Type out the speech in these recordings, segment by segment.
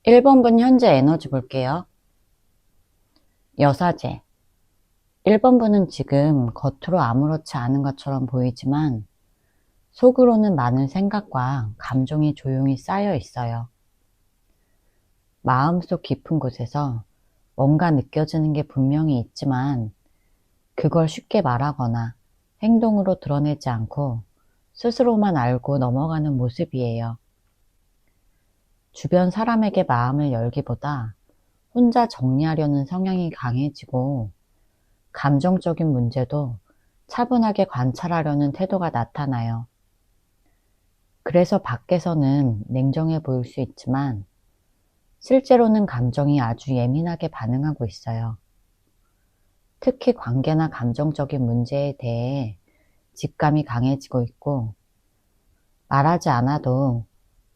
1번분 현재 에너지 볼게요. 여사제. 1번분은 지금 겉으로 아무렇지 않은 것처럼 보이지만 속으로는 많은 생각과 감정이 조용히 쌓여 있어요. 마음속 깊은 곳에서 뭔가 느껴지는 게 분명히 있지만 그걸 쉽게 말하거나 행동으로 드러내지 않고 스스로만 알고 넘어가는 모습이에요. 주변 사람에게 마음을 열기보다 혼자 정리하려는 성향이 강해지고 감정적인 문제도 차분하게 관찰하려는 태도가 나타나요. 그래서 밖에서는 냉정해 보일 수 있지만 실제로는 감정이 아주 예민하게 반응하고 있어요. 특히 관계나 감정적인 문제에 대해 직감이 강해지고 있고 말하지 않아도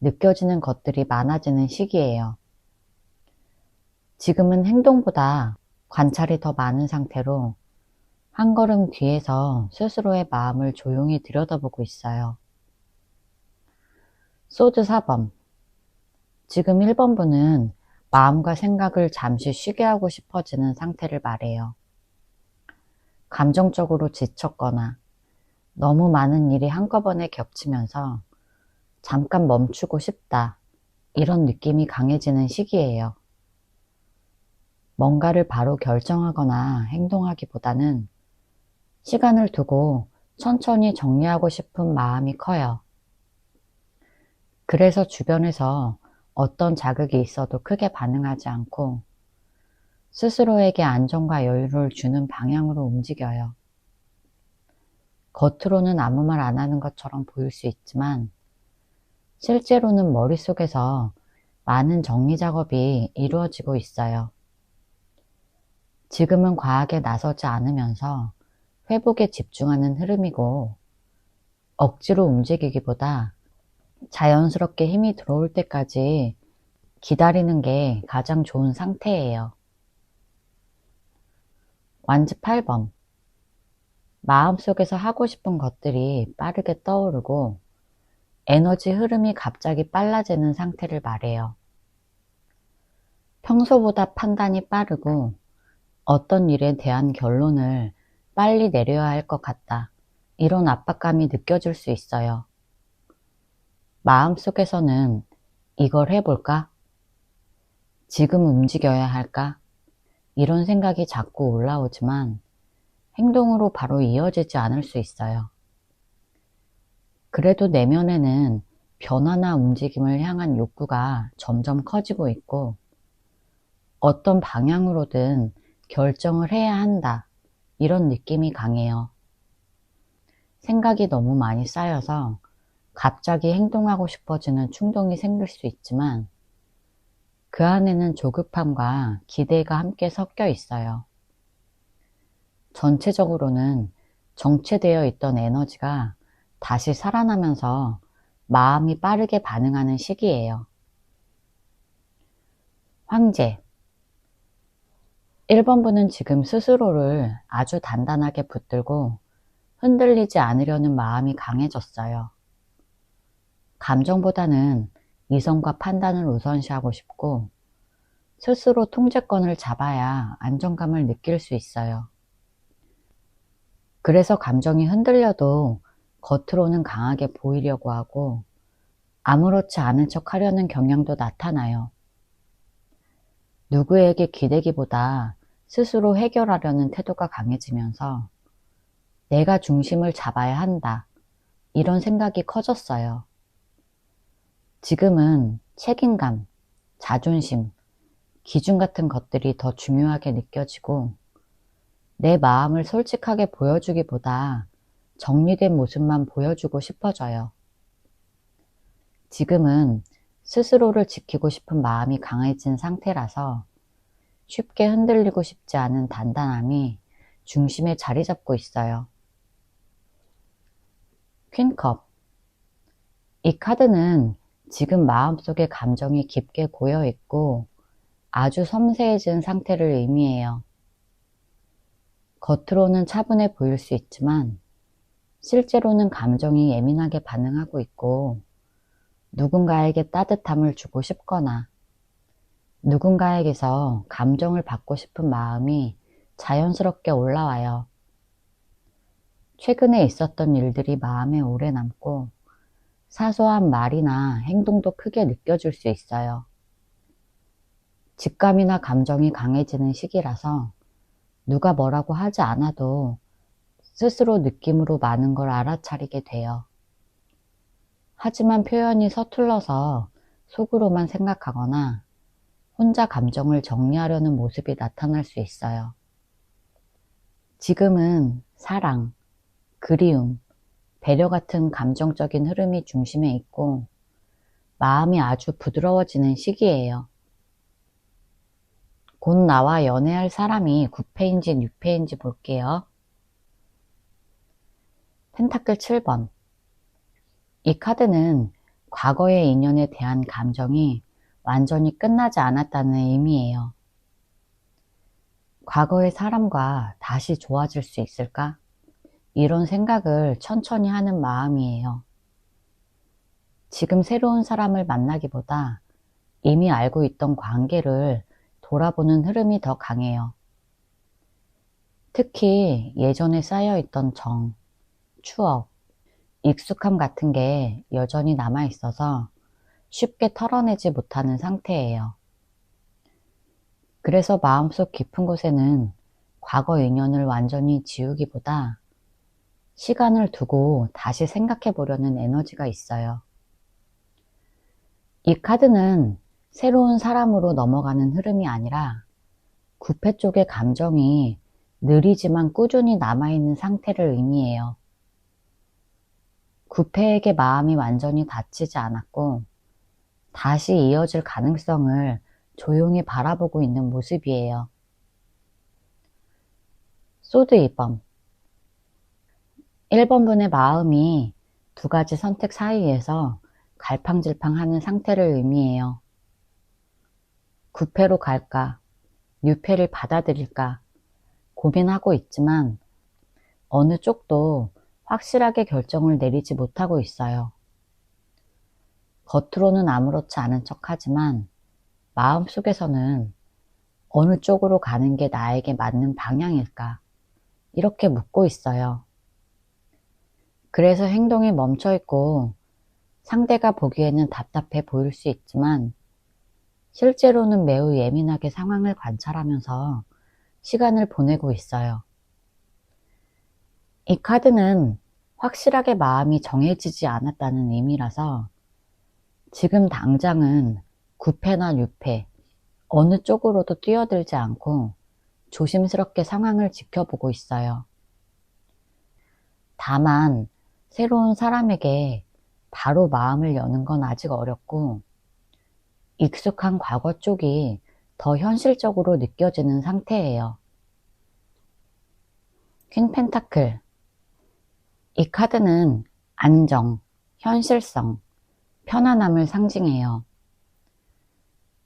느껴지는 것들이 많아지는 시기예요. 지금은 행동보다 관찰이 더 많은 상태로 한 걸음 뒤에서 스스로의 마음을 조용히 들여다보고 있어요. 소드 4번. 지금 1번분은 마음과 생각을 잠시 쉬게 하고 싶어지는 상태를 말해요. 감정적으로 지쳤거나 너무 많은 일이 한꺼번에 겹치면서 잠깐 멈추고 싶다, 이런 느낌이 강해지는 시기예요. 뭔가를 바로 결정하거나 행동하기보다는 시간을 두고 천천히 정리하고 싶은 마음이 커요. 그래서 주변에서 어떤 자극이 있어도 크게 반응하지 않고 스스로에게 안정과 여유를 주는 방향으로 움직여요. 겉으로는 아무 말 안 하는 것처럼 보일 수 있지만 실제로는 머릿속에서 많은 정리 작업이 이루어지고 있어요. 지금은 과하게 나서지 않으면서 회복에 집중하는 흐름이고 억지로 움직이기보다 자연스럽게 힘이 들어올 때까지 기다리는 게 가장 좋은 상태예요. 완즈 8번. 마음속에서 하고 싶은 것들이 빠르게 떠오르고 에너지 흐름이 갑자기 빨라지는 상태를 말해요. 평소보다 판단이 빠르고 어떤 일에 대한 결론을 빨리 내려야 할 것 같다, 이런 압박감이 느껴질 수 있어요. 마음속에서는 이걸 해볼까? 지금 움직여야 할까? 이런 생각이 자꾸 올라오지만 행동으로 바로 이어지지 않을 수 있어요. 그래도 내면에는 변화나 움직임을 향한 욕구가 점점 커지고 있고 어떤 방향으로든 결정을 해야 한다, 이런 느낌이 강해요. 생각이 너무 많이 쌓여서 갑자기 행동하고 싶어지는 충동이 생길 수 있지만 그 안에는 조급함과 기대가 함께 섞여 있어요. 전체적으로는 정체되어 있던 에너지가 다시 살아나면서 마음이 빠르게 반응하는 시기예요. 황제. 1번분은 지금 스스로를 아주 단단하게 붙들고 흔들리지 않으려는 마음이 강해졌어요. 감정보다는 이성과 판단을 우선시하고 싶고 스스로 통제권을 잡아야 안정감을 느낄 수 있어요. 그래서 감정이 흔들려도 겉으로는 강하게 보이려고 하고 아무렇지 않은 척 하려는 경향도 나타나요. 누구에게 기대기보다 스스로 해결하려는 태도가 강해지면서 내가 중심을 잡아야 한다, 이런 생각이 커졌어요. 지금은 책임감, 자존심, 기준 같은 것들이 더 중요하게 느껴지고 내 마음을 솔직하게 보여주기보다 정리된 모습만 보여주고 싶어져요. 지금은 스스로를 지키고 싶은 마음이 강해진 상태라서 쉽게 흔들리고 싶지 않은 단단함이 중심에 자리 잡고 있어요. 퀸컵. 이 카드는 지금 마음속에 감정이 깊게 고여 있고 아주 섬세해진 상태를 의미해요. 겉으로는 차분해 보일 수 있지만 실제로는 감정이 예민하게 반응하고 있고 누군가에게 따뜻함을 주고 싶거나 누군가에게서 감정을 받고 싶은 마음이 자연스럽게 올라와요. 최근에 있었던 일들이 마음에 오래 남고 사소한 말이나 행동도 크게 느껴질 수 있어요. 직감이나 감정이 강해지는 시기라서 누가 뭐라고 하지 않아도 스스로 느낌으로 많은 걸 알아차리게 돼요. 하지만 표현이 서툴러서 속으로만 생각하거나 혼자 감정을 정리하려는 모습이 나타날 수 있어요. 지금은 사랑, 그리움, 배려 같은 감정적인 흐름이 중심에 있고 마음이 아주 부드러워지는 시기예요. 곧 나와 연애할 사람이 9패인지 6패인지 볼게요. 펜타클 7번. 이 카드는 과거의 인연에 대한 감정이 완전히 끝나지 않았다는 의미예요. 과거의 사람과 다시 좋아질 수 있을까? 이런 생각을 천천히 하는 마음이에요. 지금 새로운 사람을 만나기보다 이미 알고 있던 관계를 돌아보는 흐름이 더 강해요. 특히 예전에 쌓여있던 정, 추억, 익숙함 같은 게 여전히 남아있어서 쉽게 털어내지 못하는 상태예요. 그래서 마음속 깊은 곳에는 과거 인연을 완전히 지우기보다 시간을 두고 다시 생각해 보려는 에너지가 있어요. 이 카드는 새로운 사람으로 넘어가는 흐름이 아니라 구패 쪽의 감정이 느리지만 꾸준히 남아있는 상태를 의미해요. 구패에게 마음이 완전히 닫히지 않았고 다시 이어질 가능성을 조용히 바라보고 있는 모습이에요. 소드 2번. 1번 분의 마음이 두 가지 선택 사이에서 갈팡질팡하는 상태를 의미해요. 구패로 갈까, 뉴패를 받아들일까 고민하고 있지만 어느 쪽도 확실하게 결정을 내리지 못하고 있어요. 겉으로는 아무렇지 않은 척하지만 마음속에서는 어느 쪽으로 가는 게 나에게 맞는 방향일까 이렇게 묻고 있어요. 그래서 행동이 멈춰 있고 상대가 보기에는 답답해 보일 수 있지만 실제로는 매우 예민하게 상황을 관찰하면서 시간을 보내고 있어요. 이 카드는 확실하게 마음이 정해지지 않았다는 의미라서 지금 당장은 9패나 6패 어느 쪽으로도 뛰어들지 않고 조심스럽게 상황을 지켜보고 있어요. 다만 새로운 사람에게 바로 마음을 여는 건 아직 어렵고 익숙한 과거 쪽이 더 현실적으로 느껴지는 상태예요. 퀸 펜타클. 이 카드는 안정, 현실성, 편안함을 상징해요.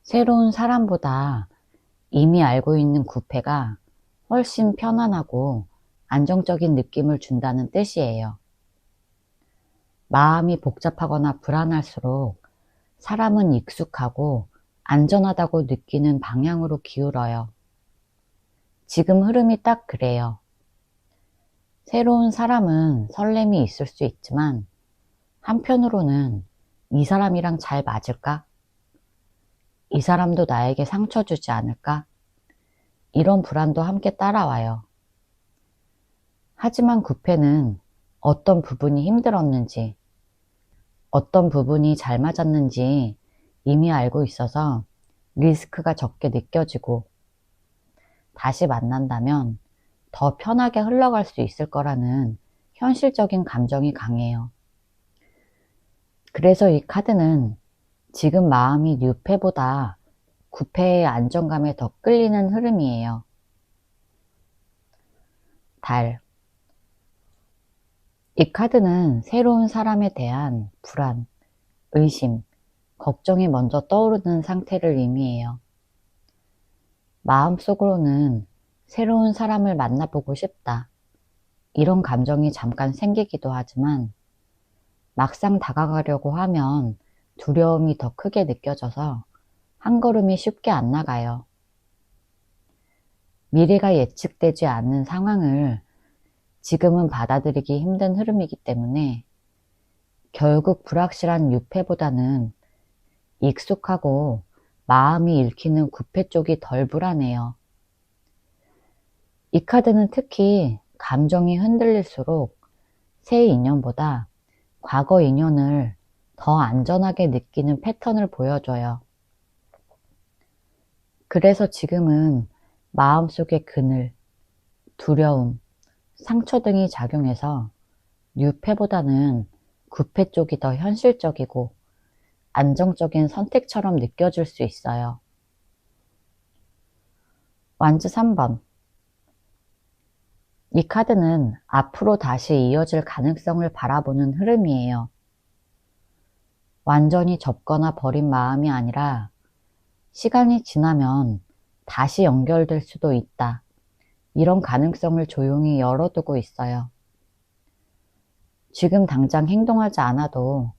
새로운 사람보다 이미 알고 있는 구패가 훨씬 편안하고 안정적인 느낌을 준다는 뜻이에요. 마음이 복잡하거나 불안할수록 사람은 익숙하고 안전하다고 느끼는 방향으로 기울어요. 지금 흐름이 딱 그래요. 새로운 사람은 설렘이 있을 수 있지만 한편으로는 이 사람이랑 잘 맞을까? 이 사람도 나에게 상처 주지 않을까? 이런 불안도 함께 따라와요. 하지만 구패는 어떤 부분이 힘들었는지, 어떤 부분이 잘 맞았는지 이미 알고 있어서 리스크가 적게 느껴지고 다시 만난다면 더 편하게 흘러갈 수 있을 거라는 현실적인 감정이 강해요. 그래서 이 카드는 지금 마음이 뉴패보다 구패의 안정감에 더 끌리는 흐름이에요. 달. 이 카드는 새로운 사람에 대한 불안, 의심, 걱정이 먼저 떠오르는 상태를 의미해요. 마음속으로는 새로운 사람을 만나보고 싶다. 이런 감정이 잠깐 생기기도 하지만 막상 다가가려고 하면 두려움이 더 크게 느껴져서 한 걸음이 쉽게 안 나가요. 미래가 예측되지 않는 상황을 지금은 받아들이기 힘든 흐름이기 때문에 결국 불확실한 유패보다는 익숙하고 마음이 읽히는 구패 쪽이 덜 불안해요. 이 카드는 특히 감정이 흔들릴수록 새 인연보다 과거 인연을 더 안전하게 느끼는 패턴을 보여줘요. 그래서 지금은 마음속의 그늘, 두려움, 상처 등이 작용해서 유패보다는 구패 쪽이 더 현실적이고 안정적인 선택처럼 느껴질 수 있어요. 완즈 3번. 이 카드는 앞으로 다시 이어질 가능성을 바라보는 흐름이에요. 완전히 접거나 버린 마음이 아니라 시간이 지나면 다시 연결될 수도 있다. 이런 가능성을 조용히 열어두고 있어요. 지금 당장 행동하지 않아도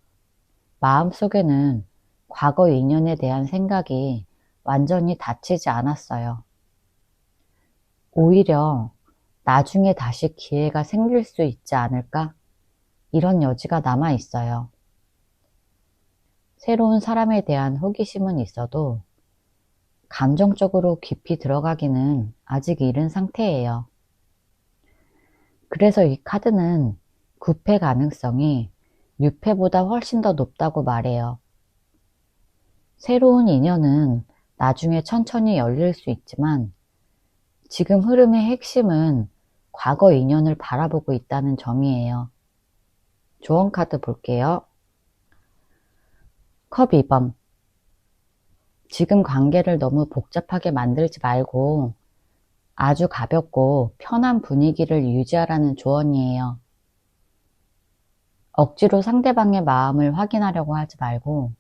마음속에는 과거 인연에 대한 생각이 완전히 닫히지 않았어요. 오히려 나중에 다시 기회가 생길 수 있지 않을까? 이런 여지가 남아 있어요. 새로운 사람에 대한 호기심은 있어도 감정적으로 깊이 들어가기는 아직 이른 상태예요. 그래서 이 카드는 구패 가능성이 유패보다 훨씬 더 높다고 말해요. 새로운 인연은 나중에 천천히 열릴 수 있지만 지금 흐름의 핵심은 과거 인연을 바라보고 있다는 점이에요. 조언 카드 볼게요. 컵 2번. 지금 관계를 너무 복잡하게 만들지 말고 아주 가볍고 편한 분위기를 유지하라는 조언이에요. 억지로 상대방의 마음을 확인하려고 하지 말고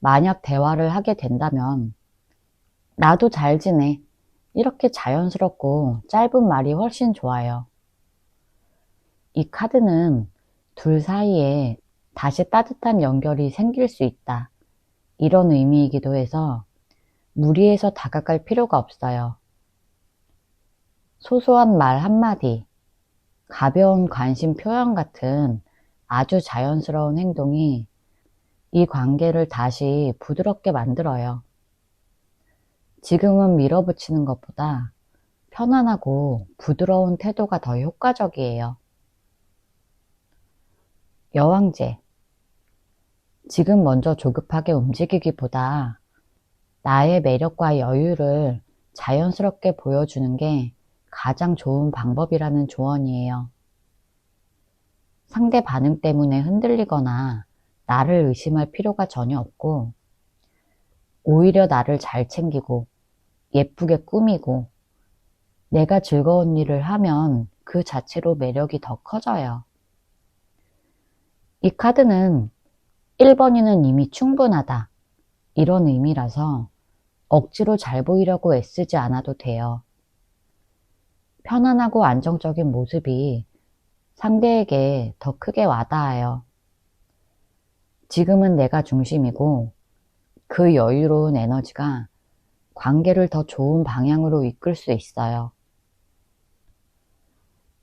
만약 대화를 하게 된다면 나도 잘 지내. 이렇게 자연스럽고 짧은 말이 훨씬 좋아요. 이 카드는 둘 사이에 다시 따뜻한 연결이 생길 수 있다. 이런 의미이기도 해서 무리해서 다가갈 필요가 없어요. 소소한 말 한마디, 가벼운 관심 표현 같은 아주 자연스러운 행동이 이 관계를 다시 부드럽게 만들어요. 지금은 밀어붙이는 것보다 편안하고 부드러운 태도가 더 효과적이에요. 여왕제. 지금 먼저 조급하게 움직이기보다 나의 매력과 여유를 자연스럽게 보여주는 게 가장 좋은 방법이라는 조언이에요. 상대 반응 때문에 흔들리거나 나를 의심할 필요가 전혀 없고 오히려 나를 잘 챙기고 예쁘게 꾸미고 내가 즐거운 일을 하면 그 자체로 매력이 더 커져요. 이 카드는 1번이는 이미 충분하다. 이런 의미라서 억지로 잘 보이려고 애쓰지 않아도 돼요. 편안하고 안정적인 모습이 상대에게 더 크게 와닿아요. 지금은 내가 중심이고 그 여유로운 에너지가 관계를 더 좋은 방향으로 이끌 수 있어요.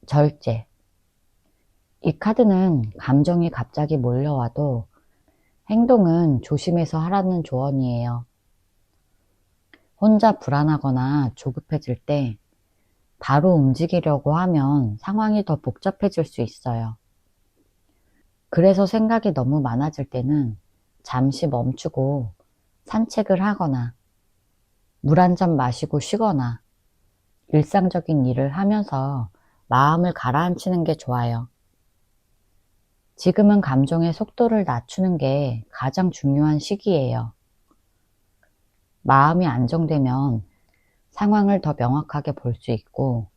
절제. 이 카드는 감정이 갑자기 몰려와도 행동은 조심해서 하라는 조언이에요. 혼자 불안하거나 조급해질 때 바로 움직이려고 하면 상황이 더 복잡해질 수 있어요. 그래서 생각이 너무 많아질 때는 잠시 멈추고 산책을 하거나 물 한 잔 마시고 쉬거나 일상적인 일을 하면서 마음을 가라앉히는 게 좋아요. 지금은 감정의 속도를 낮추는 게 가장 중요한 시기예요. 마음이 안정되면 상황을 더 명확하게 볼 수 있고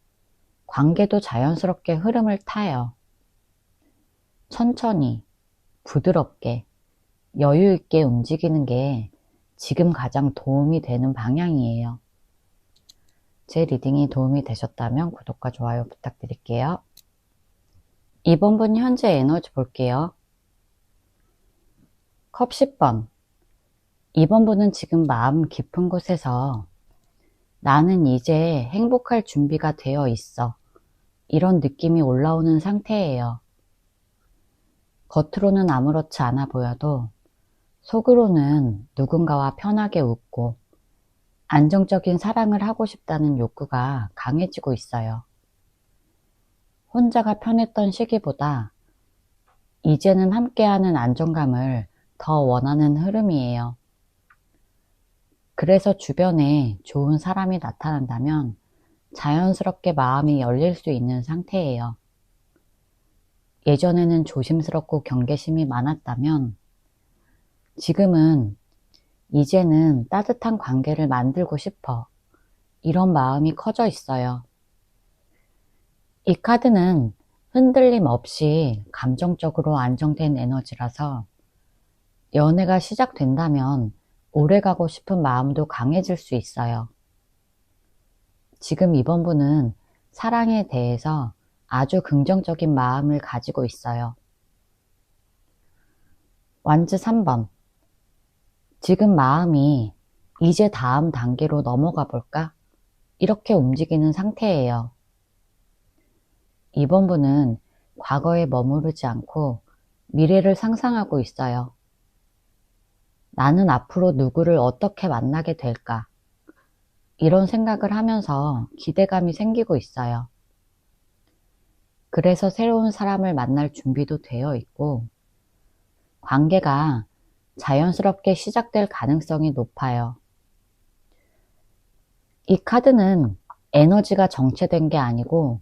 관계도 자연스럽게 흐름을 타요. 천천히, 부드럽게, 여유 있게 움직이는 게 지금 가장 도움이 되는 방향이에요. 제 리딩이 도움이 되셨다면 구독과 좋아요 부탁드릴게요. 이번 분 현재 에너지 볼게요. 컵 10번. 이번 분은 지금 마음 깊은 곳에서 나는 이제 행복할 준비가 되어 있어. 이런 느낌이 올라오는 상태예요. 겉으로는 아무렇지 않아 보여도 속으로는 누군가와 편하게 웃고 안정적인 사랑을 하고 싶다는 욕구가 강해지고 있어요. 혼자가 편했던 시기보다 이제는 함께하는 안정감을 더 원하는 흐름이에요. 그래서 주변에 좋은 사람이 나타난다면 자연스럽게 마음이 열릴 수 있는 상태예요. 예전에는 조심스럽고 경계심이 많았다면 지금은 이제는 따뜻한 관계를 만들고 싶어. 이런 마음이 커져 있어요. 이 카드는 흔들림 없이 감정적으로 안정된 에너지라서 연애가 시작된다면 오래가고 싶은 마음도 강해질 수 있어요. 지금 이번 분은 사랑에 대해서 아주 긍정적인 마음을 가지고 있어요. 완즈 3번. 지금 마음이 이제 다음 단계로 넘어가 볼까? 이렇게 움직이는 상태예요. 이번 분은 과거에 머무르지 않고 미래를 상상하고 있어요. 나는 앞으로 누구를 어떻게 만나게 될까? 이런 생각을 하면서 기대감이 생기고 있어요. 그래서 새로운 사람을 만날 준비도 되어 있고 관계가 자연스럽게 시작될 가능성이 높아요. 이 카드는 에너지가 정체된 게 아니고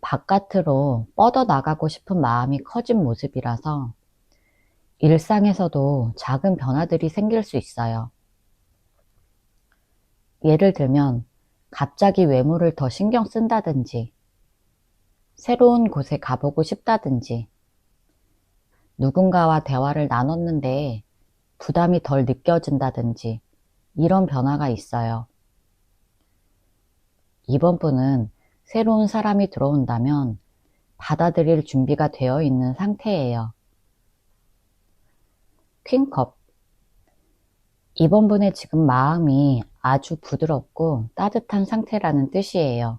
바깥으로 뻗어나가고 싶은 마음이 커진 모습이라서 일상에서도 작은 변화들이 생길 수 있어요. 예를 들면 갑자기 외모를 더 신경 쓴다든지 새로운 곳에 가보고 싶다든지 누군가와 대화를 나눴는데 부담이 덜 느껴진다든지 이런 변화가 있어요. 이번 분은 새로운 사람이 들어온다면 받아들일 준비가 되어 있는 상태예요. 퀸컵. 이번 분의 지금 마음이 아주 부드럽고 따뜻한 상태라는 뜻이에요.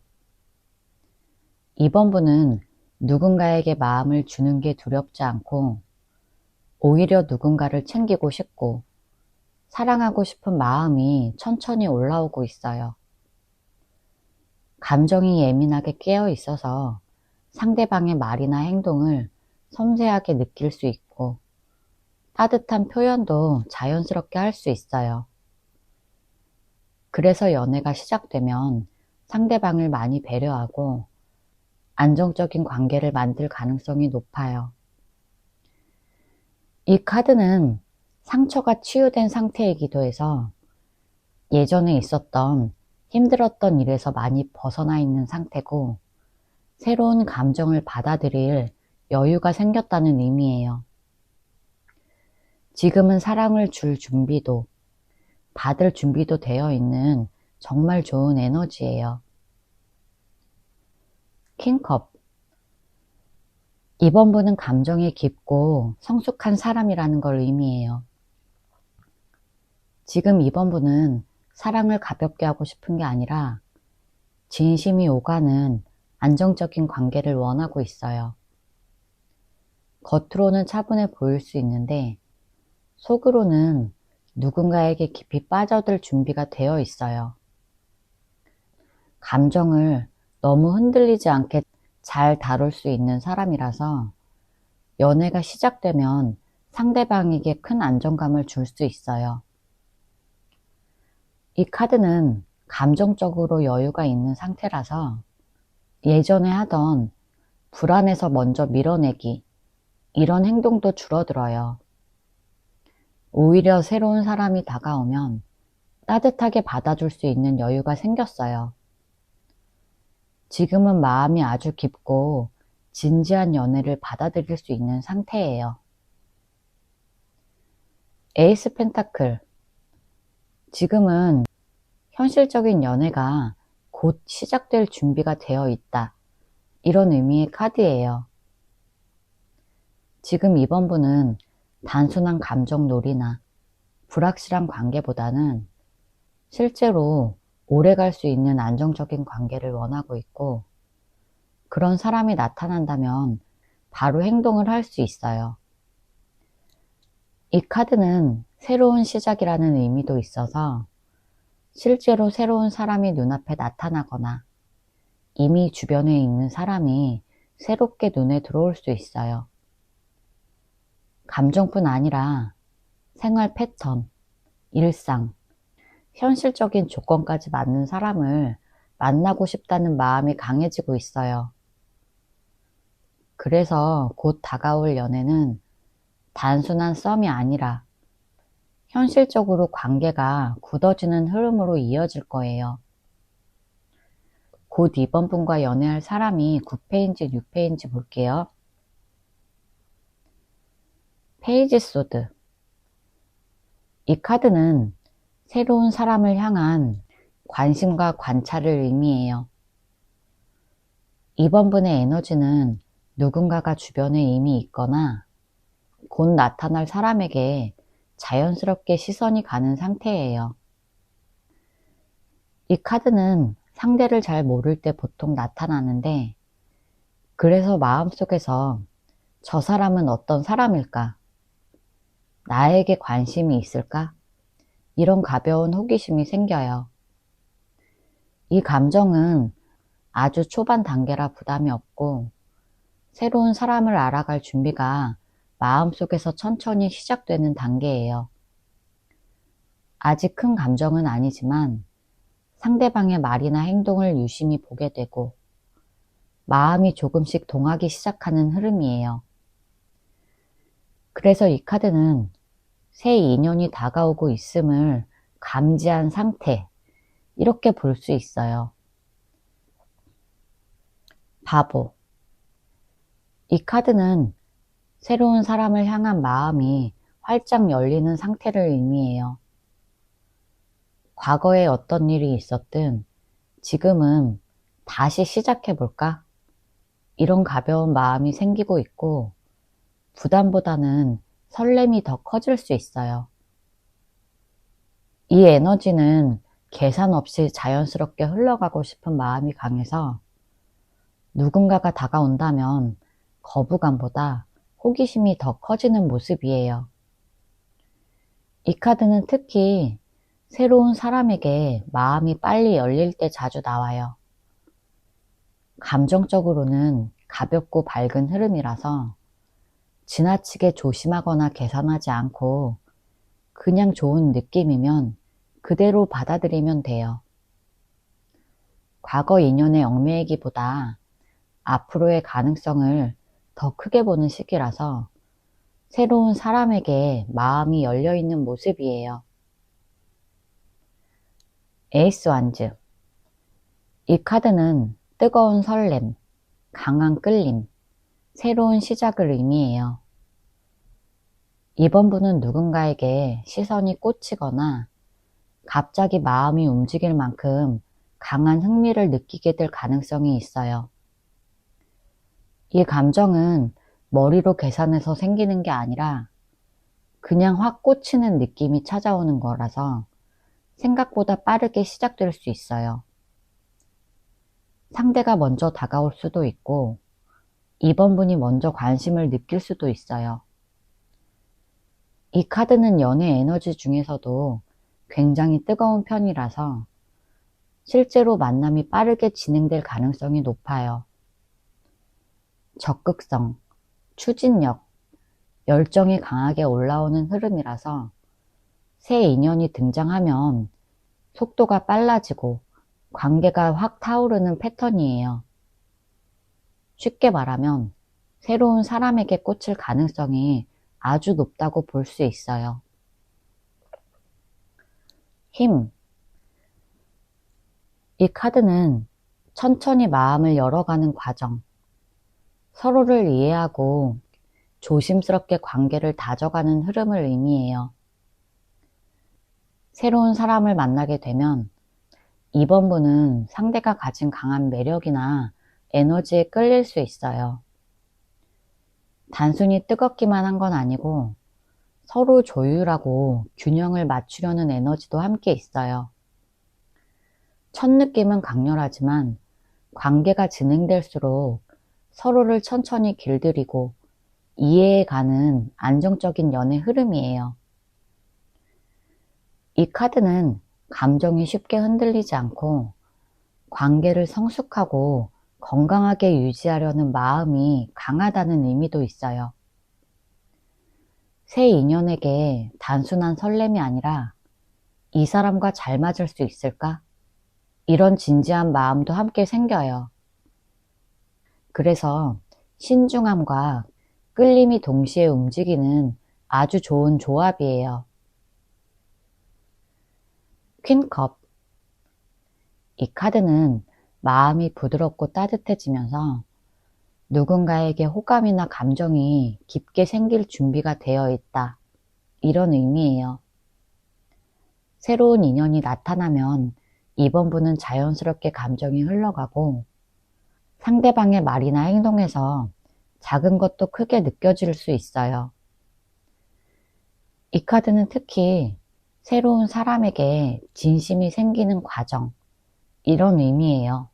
이번 분은 누군가에게 마음을 주는 게 두렵지 않고 오히려 누군가를 챙기고 싶고 사랑하고 싶은 마음이 천천히 올라오고 있어요. 감정이 예민하게 깨어 있어서 상대방의 말이나 행동을 섬세하게 느낄 수 있고 따뜻한 표현도 자연스럽게 할 수 있어요. 그래서 연애가 시작되면 상대방을 많이 배려하고 안정적인 관계를 만들 가능성이 높아요. 이 카드는 상처가 치유된 상태이기도 해서 예전에 있었던 힘들었던 일에서 많이 벗어나 있는 상태고 새로운 감정을 받아들일 여유가 생겼다는 의미예요. 지금은 사랑을 줄 준비도 받을 준비도 되어 있는 정말 좋은 에너지예요. 킹컵. 이번 분은 감정이 깊고 성숙한 사람이라는 걸 의미해요. 지금 이번 분은 사랑을 가볍게 하고 싶은 게 아니라 진심이 오가는 안정적인 관계를 원하고 있어요. 겉으로는 차분해 보일 수 있는데 속으로는 누군가에게 깊이 빠져들 준비가 되어 있어요. 감정을 너무 흔들리지 않게 잘 다룰 수 있는 사람이라서 연애가 시작되면 상대방에게 큰 안정감을 줄 수 있어요. 이 카드는 감정적으로 여유가 있는 상태라서 예전에 하던 불안해서 먼저 밀어내기 이런 행동도 줄어들어요. 오히려 새로운 사람이 다가오면 따뜻하게 받아줄 수 있는 여유가 생겼어요. 지금은 마음이 아주 깊고 진지한 연애를 받아들일 수 있는 상태예요. 에이스 펜타클. 지금은 현실적인 연애가 곧 시작될 준비가 되어 있다. 이런 의미의 카드예요. 지금 이번 분은 단순한 감정놀이나 불확실한 관계보다는 실제로 오래 갈 수 있는 안정적인 관계를 원하고 있고, 그런 사람이 나타난다면 바로 행동을 할 수 있어요. 이 카드는 새로운 시작이라는 의미도 있어서 실제로 새로운 사람이 눈앞에 나타나거나 이미 주변에 있는 사람이 새롭게 눈에 들어올 수 있어요. 감정뿐 아니라 생활 패턴, 일상, 현실적인 조건까지 맞는 사람을 만나고 싶다는 마음이 강해지고 있어요. 그래서 곧 다가올 연애는 단순한 썸이 아니라 현실적으로 관계가 굳어지는 흐름으로 이어질 거예요. 곧 이번 분과 연애할 사람이 9패인지 6패인지 볼게요. 페이지 소드. 이 카드는 새로운 사람을 향한 관심과 관찰을 의미해요. 이번 분의 에너지는 누군가가 주변에 이미 있거나 곧 나타날 사람에게 자연스럽게 시선이 가는 상태예요. 이 카드는 상대를 잘 모를 때 보통 나타나는데, 그래서 마음속에서 저 사람은 어떤 사람일까? 나에게 관심이 있을까? 이런 가벼운 호기심이 생겨요. 이 감정은 아주 초반 단계라 부담이 없고, 새로운 사람을 알아갈 준비가 마음속에서 천천히 시작되는 단계예요. 아직 큰 감정은 아니지만 상대방의 말이나 행동을 유심히 보게 되고 마음이 조금씩 동하기 시작하는 흐름이에요. 그래서 이 카드는 새 인연이 다가오고 있음을 감지한 상태, 이렇게 볼 수 있어요. 바보. 이 카드는 새로운 사람을 향한 마음이 활짝 열리는 상태를 의미해요. 과거에 어떤 일이 있었든 지금은 다시 시작해볼까? 이런 가벼운 마음이 생기고 있고, 부담보다는 설렘이 더 커질 수 있어요. 이 에너지는 계산 없이 자연스럽게 흘러가고 싶은 마음이 강해서 누군가가 다가온다면 거부감보다 호기심이 더 커지는 모습이에요. 이 카드는 특히 새로운 사람에게 마음이 빨리 열릴 때 자주 나와요. 감정적으로는 가볍고 밝은 흐름이라서 지나치게 조심하거나 계산하지 않고 그냥 좋은 느낌이면 그대로 받아들이면 돼요. 과거 인연에 얽매이기보다 앞으로의 가능성을 더 크게 보는 시기라서 새로운 사람에게 마음이 열려있는 모습이에요. 에이스 완즈. 이 카드는 뜨거운 설렘, 강한 끌림, 새로운 시작을 의미해요. 이번 분은 누군가에게 시선이 꽂히거나 갑자기 마음이 움직일 만큼 강한 흥미를 느끼게 될 가능성이 있어요. 이 감정은 머리로 계산해서 생기는 게 아니라 그냥 확 꽂히는 느낌이 찾아오는 거라서 생각보다 빠르게 시작될 수 있어요. 상대가 먼저 다가올 수도 있고 이번 분이 먼저 관심을 느낄 수도 있어요. 이 카드는 연애 에너지 중에서도 굉장히 뜨거운 편이라서 실제로 만남이 빠르게 진행될 가능성이 높아요. 적극성, 추진력, 열정이 강하게 올라오는 흐름이라서 새 인연이 등장하면 속도가 빨라지고 관계가 확 타오르는 패턴이에요. 쉽게 말하면 새로운 사람에게 꽂힐 가능성이 아주 높다고 볼 수 있어요. 힘. 이 카드는 천천히 마음을 열어가는 과정, 서로를 이해하고 조심스럽게 관계를 다져가는 흐름을 의미해요. 새로운 사람을 만나게 되면 이번 분은 상대가 가진 강한 매력이나 에너지에 끌릴 수 있어요. 단순히 뜨겁기만 한 건 아니고 서로 조율하고 균형을 맞추려는 에너지도 함께 있어요. 첫 느낌은 강렬하지만 관계가 진행될수록 서로를 천천히 길들이고 이해해가는 안정적인 연애 흐름이에요. 이 카드는 감정이 쉽게 흔들리지 않고 관계를 성숙하고 건강하게 유지하려는 마음이 강하다는 의미도 있어요. 새 인연에게 단순한 설렘이 아니라 이 사람과 잘 맞을 수 있을까? 이런 진지한 마음도 함께 생겨요. 그래서 신중함과 끌림이 동시에 움직이는 아주 좋은 조합이에요. 퀸컵. 이 카드는 마음이 부드럽고 따뜻해지면서 누군가에게 호감이나 감정이 깊게 생길 준비가 되어 있다. 이런 의미예요. 새로운 인연이 나타나면 이번 분은 자연스럽게 감정이 흘러가고 상대방의 말이나 행동에서 작은 것도 크게 느껴질 수 있어요. 이 카드는 특히 새로운 사람에게 진심이 생기는 과정, 이런 의미예요.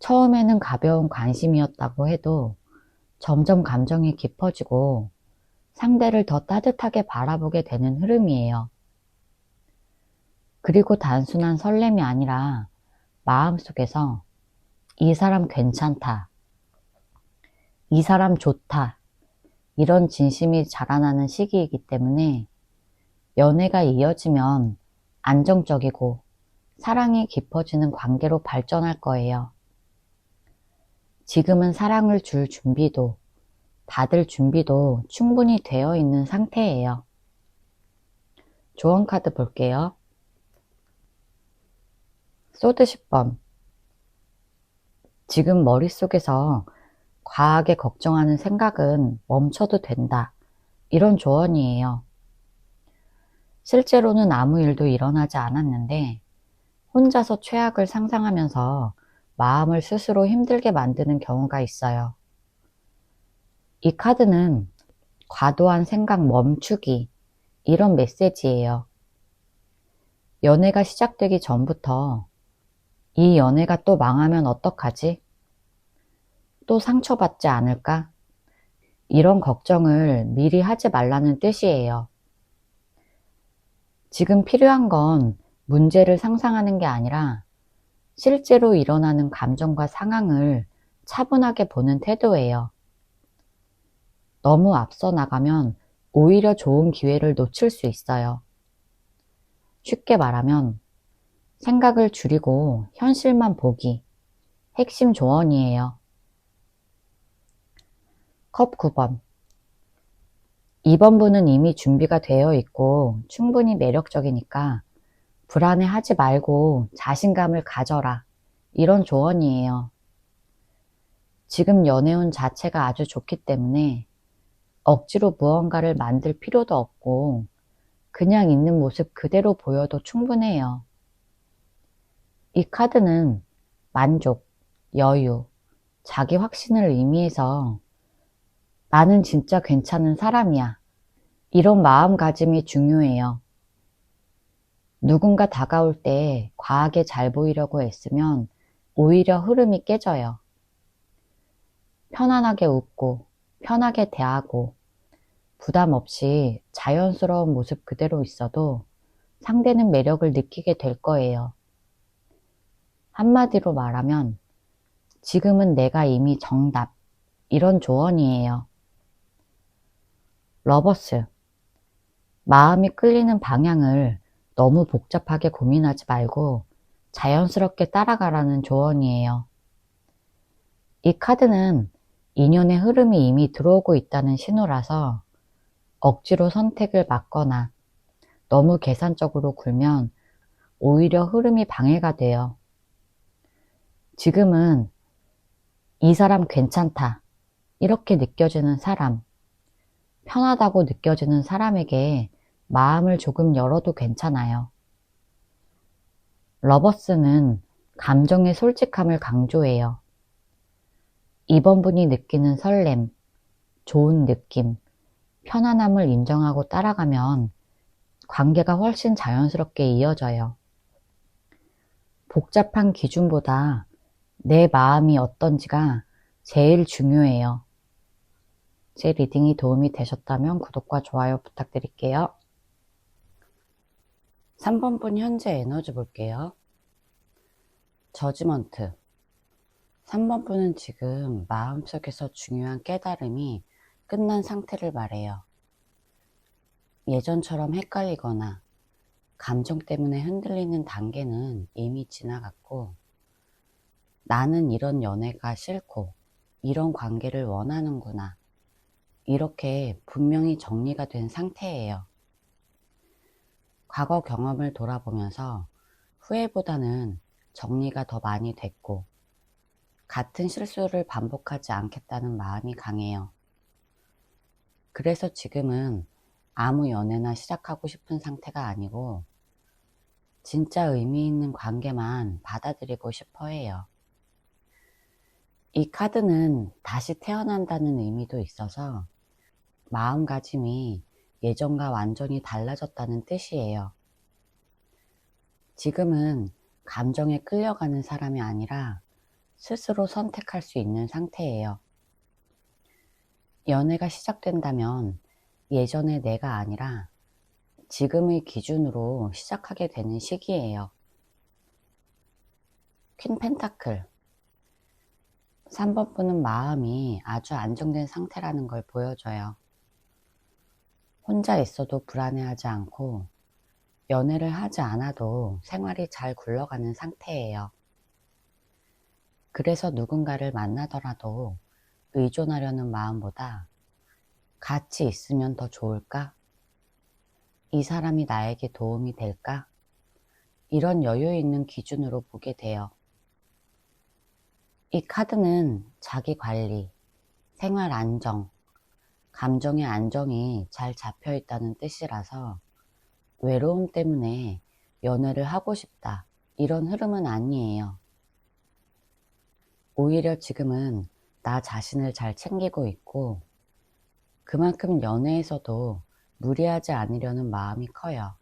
처음에는 가벼운 관심이었다고 해도 점점 감정이 깊어지고 상대를 더 따뜻하게 바라보게 되는 흐름이에요. 그리고 단순한 설렘이 아니라 마음속에서 이 사람 괜찮다, 이 사람 좋다, 이런 진심이 자라나는 시기이기 때문에 연애가 이어지면 안정적이고 사랑이 깊어지는 관계로 발전할 거예요. 지금은 사랑을 줄 준비도, 받을 준비도 충분히 되어 있는 상태예요. 조언 카드 볼게요. 소드 10번. 지금 머릿속에서 과하게 걱정하는 생각은 멈춰도 된다. 이런 조언이에요. 실제로는 아무 일도 일어나지 않았는데 혼자서 최악을 상상하면서 마음을 스스로 힘들게 만드는 경우가 있어요. 이 카드는 과도한 생각 멈추기, 이런 메시지예요. 연애가 시작되기 전부터 이 연애가 또 망하면 어떡하지? 또 상처받지 않을까? 이런 걱정을 미리 하지 말라는 뜻이에요. 지금 필요한 건 문제를 상상하는 게 아니라 실제로 일어나는 감정과 상황을 차분하게 보는 태도예요. 너무 앞서 나가면 오히려 좋은 기회를 놓칠 수 있어요. 쉽게 말하면 생각을 줄이고 현실만 보기, 핵심 조언이에요. 컵 9번. 이번 분은 이미 준비가 되어 있고 충분히 매력적이니까 불안해하지 말고 자신감을 가져라. 이런 조언이에요. 지금 연애운 자체가 아주 좋기 때문에 억지로 무언가를 만들 필요도 없고 그냥 있는 모습 그대로 보여도 충분해요. 이 카드는 만족, 여유, 자기 확신을 의미해서 나는 진짜 괜찮은 사람이야. 이런 마음가짐이 중요해요. 누군가 다가올 때 과하게 잘 보이려고 애쓰면 오히려 흐름이 깨져요. 편안하게 웃고 편하게 대하고 부담 없이 자연스러운 모습 그대로 있어도 상대는 매력을 느끼게 될 거예요. 한마디로 말하면 지금은 내가 이미 정답, 이런 조언이에요. 러버스. 마음이 끌리는 방향을 너무 복잡하게 고민하지 말고 자연스럽게 따라가라는 조언이에요. 이 카드는 인연의 흐름이 이미 들어오고 있다는 신호라서 억지로 선택을 막거나 너무 계산적으로 굴면 오히려 흐름이 방해가 돼요. 지금은 이 사람 괜찮다, 이렇게 느껴지는 사람, 편하다고 느껴지는 사람에게 마음을 조금 열어도 괜찮아요. 러버스는 감정의 솔직함을 강조해요. 이번 분이 느끼는 설렘, 좋은 느낌, 편안함을 인정하고 따라가면 관계가 훨씬 자연스럽게 이어져요. 복잡한 기준보다 내 마음이 어떤지가 제일 중요해요. 제 리딩이 도움이 되셨다면 구독과 좋아요 부탁드릴게요. 3번 분 현재 에너지 볼게요. 저지먼트. 3번 분은 지금 마음속에서 중요한 깨달음이 끝난 상태를 말해요. 예전처럼 헷갈리거나 감정 때문에 흔들리는 단계는 이미 지나갔고, 나는 이런 연애가 싫고 이런 관계를 원하는구나, 이렇게 분명히 정리가 된 상태예요. 과거 경험을 돌아보면서 후회보다는 정리가 더 많이 됐고, 같은 실수를 반복하지 않겠다는 마음이 강해요. 그래서 지금은 아무 연애나 시작하고 싶은 상태가 아니고 진짜 의미 있는 관계만 받아들이고 싶어 해요. 이 카드는 다시 태어난다는 의미도 있어서 마음가짐이 예전과 완전히 달라졌다는 뜻이에요. 지금은 감정에 끌려가는 사람이 아니라 스스로 선택할 수 있는 상태예요. 연애가 시작된다면 예전의 내가 아니라 지금의 기준으로 시작하게 되는 시기예요. 퀸 펜타클. 3번 분은 마음이 아주 안정된 상태라는 걸 보여줘요. 혼자 있어도 불안해하지 않고 연애를 하지 않아도 생활이 잘 굴러가는 상태예요. 그래서 누군가를 만나더라도 의존하려는 마음보다 같이 있으면 더 좋을까? 이 사람이 나에게 도움이 될까? 이런 여유 있는 기준으로 보게 돼요. 이 카드는 자기 관리, 생활 안정, 감정의 안정이 잘 잡혀 있다는 뜻이라서 외로움 때문에 연애를 하고 싶다, 이런 흐름은 아니에요. 오히려 지금은 나 자신을 잘 챙기고 있고 그만큼 연애에서도 무리하지 않으려는 마음이 커요.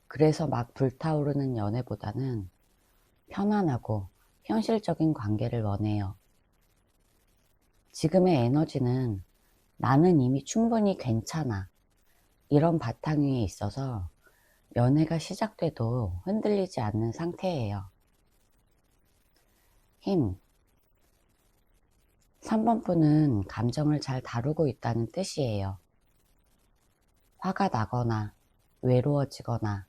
그래서 막 불타오르는 연애보다는 편안하고 현실적인 관계를 원해요. 지금의 에너지는 나는 이미 충분히 괜찮아, 이런 바탕 위에 있어서 연애가 시작돼도 흔들리지 않는 상태예요. 힘. 3번 분은 감정을 잘 다루고 있다는 뜻이에요. 화가 나거나 외로워지거나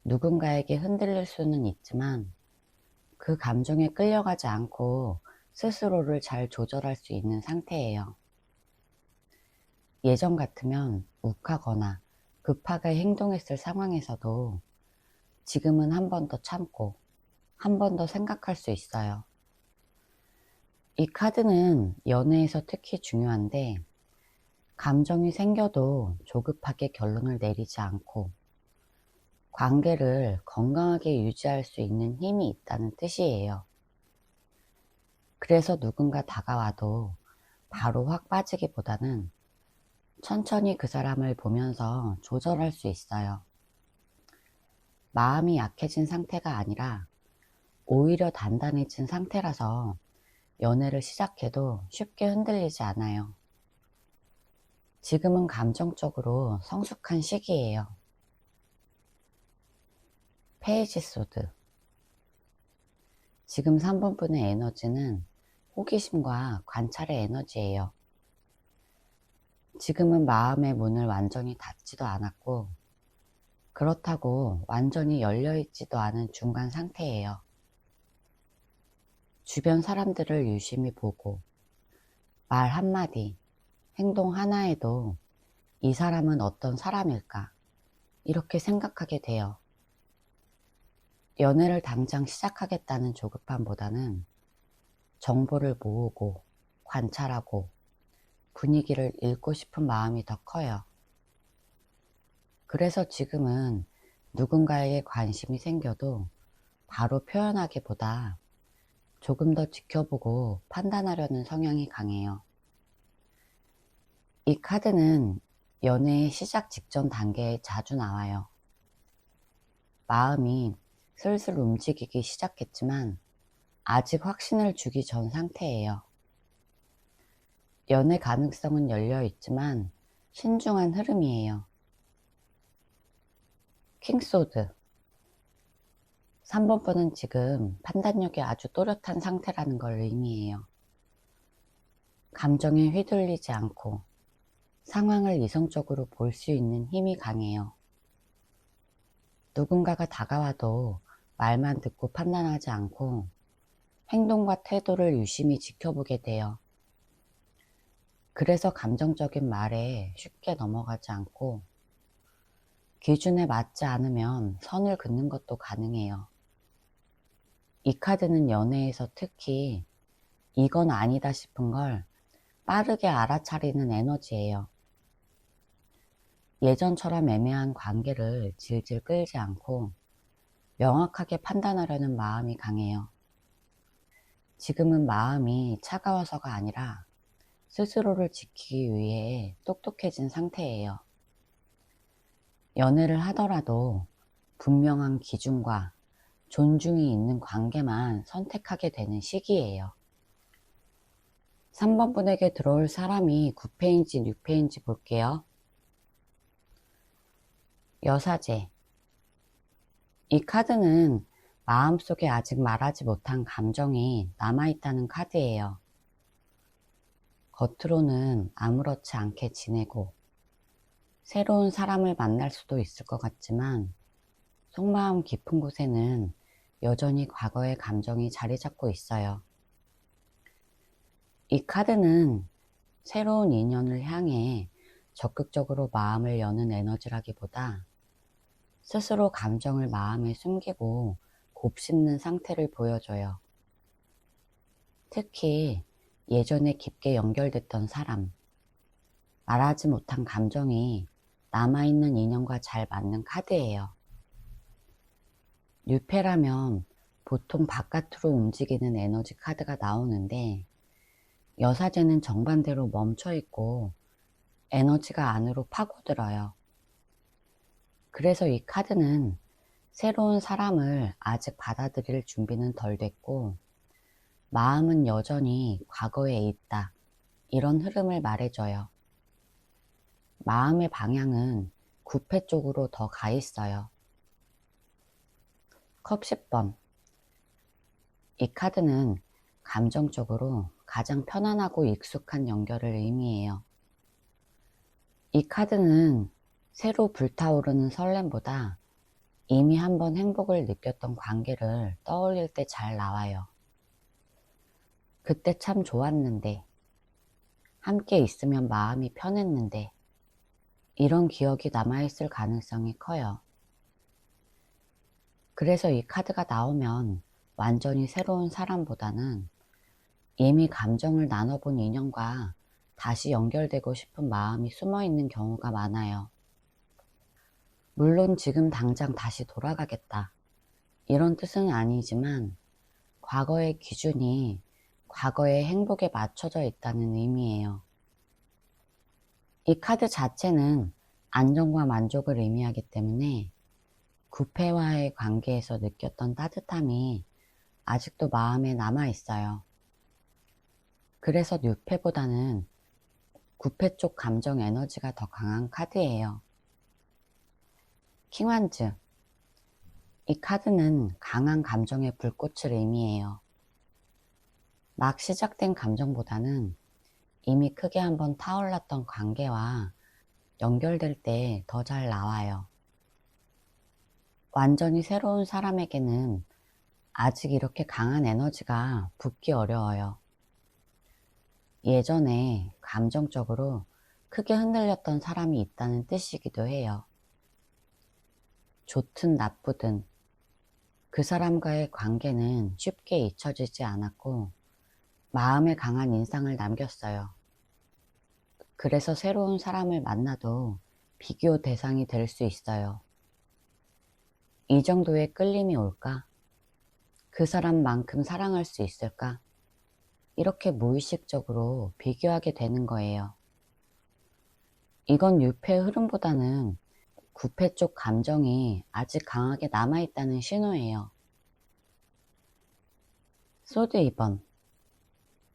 누군가에게 흔들릴 수는 있지만 그 감정에 끌려가지 않고 스스로를 잘 조절할 수 있는 상태예요. 예전 같으면 욱하거나 급하게 행동했을 상황에서도 지금은 한 번 더 참고 한 번 더 생각할 수 있어요. 이 카드는 연애에서 특히 중요한데, 감정이 생겨도 조급하게 결론을 내리지 않고 관계를 건강하게 유지할 수 있는 힘이 있다는 뜻이에요. 그래서 누군가 다가와도 바로 확 빠지기보다는 천천히 그 사람을 보면서 조절할 수 있어요. 마음이 약해진 상태가 아니라 오히려 단단해진 상태라서 연애를 시작해도 쉽게 흔들리지 않아요. 지금은 감정적으로 성숙한 시기예요. 페이지 소드. 지금 3번 분의 에너지는 호기심과 관찰의 에너지예요. 지금은 마음의 문을 완전히 닫지도 않았고 그렇다고 완전히 열려있지도 않은 중간 상태예요. 주변 사람들을 유심히 보고 말 한마디, 행동 하나에도 이 사람은 어떤 사람일까, 이렇게 생각하게 돼요. 연애를 당장 시작하겠다는 조급함보다는 정보를 모으고 관찰하고 분위기를 읽고 싶은 마음이 더 커요. 그래서 지금은 누군가에게 관심이 생겨도 바로 표현하기보다 조금 더 지켜보고 판단하려는 성향이 강해요. 이 카드는 연애의 시작 직전 단계에 자주 나와요. 마음이 슬슬 움직이기 시작했지만 아직 확신을 주기 전 상태예요. 연애 가능성은 열려 있지만 신중한 흐름이에요. 킹소드 3번번은 지금 판단력이 아주 또렷한 상태라는 걸 의미해요. 감정에 휘둘리지 않고 상황을 이성적으로 볼 수 있는 힘이 강해요. 누군가가 다가와도 말만 듣고 판단하지 않고 행동과 태도를 유심히 지켜보게 돼요. 그래서 감정적인 말에 쉽게 넘어가지 않고 기준에 맞지 않으면 선을 긋는 것도 가능해요. 이 카드는 연애에서 특히 이건 아니다 싶은 걸 빠르게 알아차리는 에너지예요. 예전처럼 애매한 관계를 질질 끌지 않고 명확하게 판단하려는 마음이 강해요. 지금은 마음이 차가워서가 아니라 스스로를 지키기 위해 똑똑해진 상태예요. 연애를 하더라도 분명한 기준과 존중이 있는 관계만 선택하게 되는 시기예요. 3번 분에게 들어올 사람이 9패인지 6패인지 볼게요. 여사제 이 카드는 마음속에 아직 말하지 못한 감정이 남아있다는 카드예요. 겉으로는 아무렇지 않게 지내고 새로운 사람을 만날 수도 있을 것 같지만 속마음 깊은 곳에는 여전히 과거의 감정이 자리 잡고 있어요. 이 카드는 새로운 인연을 향해 적극적으로 마음을 여는 에너지라기보다 스스로 감정을 마음에 숨기고 곱씹는 상태를 보여줘요. 특히 예전에 깊게 연결됐던 사람, 말하지 못한 감정이 남아있는 인연과 잘 맞는 카드예요. 뉴페라면 보통 바깥으로 움직이는 에너지 카드가 나오는데 여사제는 정반대로 멈춰있고 에너지가 안으로 파고들어요. 그래서 이 카드는 새로운 사람을 아직 받아들일 준비는 덜 됐고 마음은 여전히 과거에 있다. 이런 흐름을 말해줘요. 마음의 방향은 9패 쪽으로 더 가 있어요. 컵 10번 이 카드는 감정적으로 가장 편안하고 익숙한 연결을 의미해요. 이 카드는 새로 불타오르는 설렘보다 이미 한번 행복을 느꼈던 관계를 떠올릴 때 잘 나와요. 그때 참 좋았는데, 함께 있으면 마음이 편했는데, 이런 기억이 남아있을 가능성이 커요. 그래서 이 카드가 나오면 완전히 새로운 사람보다는 이미 감정을 나눠본 인연과 다시 연결되고 싶은 마음이 숨어있는 경우가 많아요. 물론 지금 당장 다시 돌아가겠다. 이런 뜻은 아니지만 과거의 기준이 과거의 행복에 맞춰져 있다는 의미예요. 이 카드 자체는 안정과 만족을 의미하기 때문에 구패와의 관계에서 느꼈던 따뜻함이 아직도 마음에 남아 있어요. 그래서 뉴패보다는 구패 쪽 감정 에너지가 더 강한 카드예요. 킹완즈 이 카드는 강한 감정의 불꽃을 의미해요. 막 시작된 감정보다는 이미 크게 한번 타올랐던 관계와 연결될 때 더 잘 나와요. 완전히 새로운 사람에게는 아직 이렇게 강한 에너지가 붙기 어려워요. 예전에 감정적으로 크게 흔들렸던 사람이 있다는 뜻이기도 해요. 좋든 나쁘든 그 사람과의 관계는 쉽게 잊혀지지 않았고 마음에 강한 인상을 남겼어요. 그래서 새로운 사람을 만나도 비교 대상이 될 수 있어요. 이 정도의 끌림이 올까? 그 사람만큼 사랑할 수 있을까? 이렇게 무의식적으로 비교하게 되는 거예요. 이건 유패의 흐름보다는 구패 쪽 감정이 아직 강하게 남아있다는 신호예요. 소드 2번.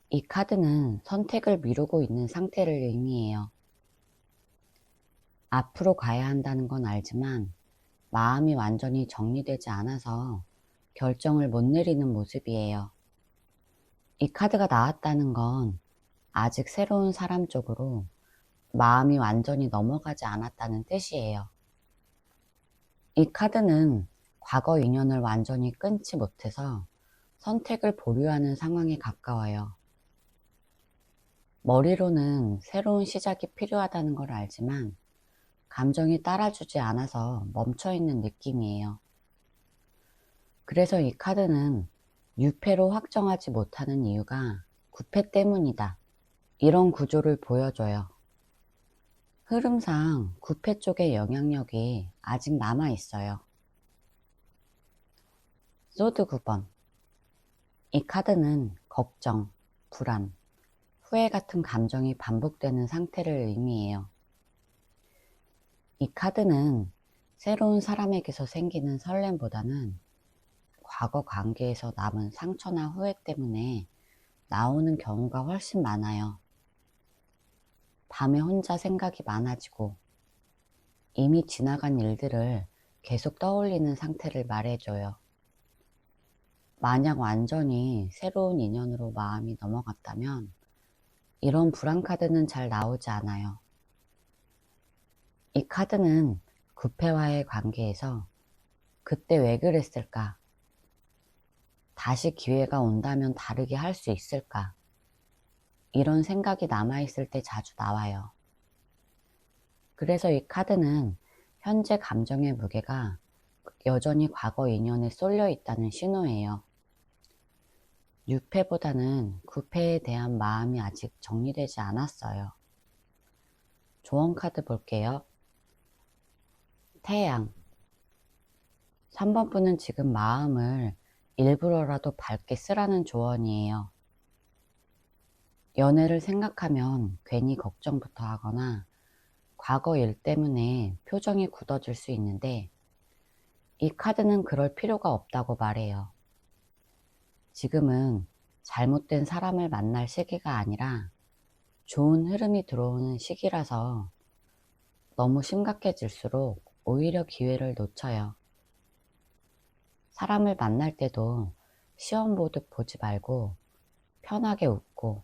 이 카드는 선택을 미루고 있는 상태를 의미해요. 앞으로 가야 한다는 건 알지만 마음이 완전히 정리되지 않아서 결정을 못 내리는 모습이에요. 이 카드가 나왔다는 건 아직 새로운 사람 쪽으로 마음이 완전히 넘어가지 않았다는 뜻이에요. 이 카드는 과거 인연을 완전히 끊지 못해서 선택을 보류하는 상황에 가까워요. 머리로는 새로운 시작이 필요하다는 걸 알지만 감정이 따라주지 않아서 멈춰있는 느낌이에요. 그래서 이 카드는 유패로 확정하지 못하는 이유가 구패 때문이다. 이런 구조를 보여줘요. 흐름상 구패 쪽의 영향력이 아직 남아있어요. 소드 9번. 이 카드는 걱정, 불안, 후회 같은 감정이 반복되는 상태를 의미해요. 이 카드는 새로운 사람에게서 생기는 설렘보다는 과거 관계에서 남은 상처나 후회 때문에 나오는 경우가 훨씬 많아요. 밤에 혼자 생각이 많아지고 이미 지나간 일들을 계속 떠올리는 상태를 말해줘요. 만약 완전히 새로운 인연으로 마음이 넘어갔다면 이런 불안 카드는 잘 나오지 않아요. 이 카드는 구패와의 관계에서 그때 왜 그랬을까? 다시 기회가 온다면 다르게 할 수 있을까? 이런 생각이 남아있을 때 자주 나와요. 그래서 이 카드는 현재 감정의 무게가 여전히 과거 인연에 쏠려 있다는 신호예요. 유패보다는 구패에 대한 마음이 아직 정리되지 않았어요. 조언 카드 볼게요. 태양. 3번 분은 지금 마음을 일부러라도 밝게 쓰라는 조언이에요. 연애를 생각하면 괜히 걱정부터 하거나 과거 일 때문에 표정이 굳어질 수 있는데 이 카드는 그럴 필요가 없다고 말해요. 지금은 잘못된 사람을 만날 시기가 아니라 좋은 흐름이 들어오는 시기라서 너무 심각해질수록 오히려 기회를 놓쳐요. 사람을 만날 때도 시험 보듯 보지 말고 편하게 웃고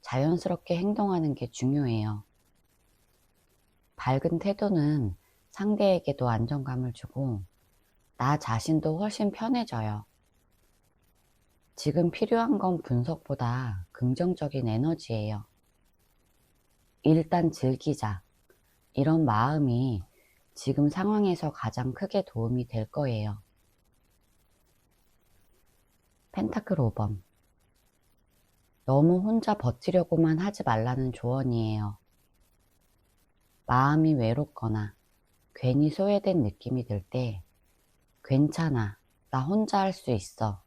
자연스럽게 행동하는 게 중요해요. 밝은 태도는 상대에게도 안정감을 주고 나 자신도 훨씬 편해져요. 지금 필요한 건 분석보다 긍정적인 에너지예요. 일단 즐기자. 이런 마음이 지금 상황에서 가장 크게 도움이 될 거예요. 펜타클 5번. 너무 혼자 버티려고만 하지 말라는 조언이에요. 마음이 외롭거나 괜히 소외된 느낌이 들 때 괜찮아, 나 혼자 할 수 있어.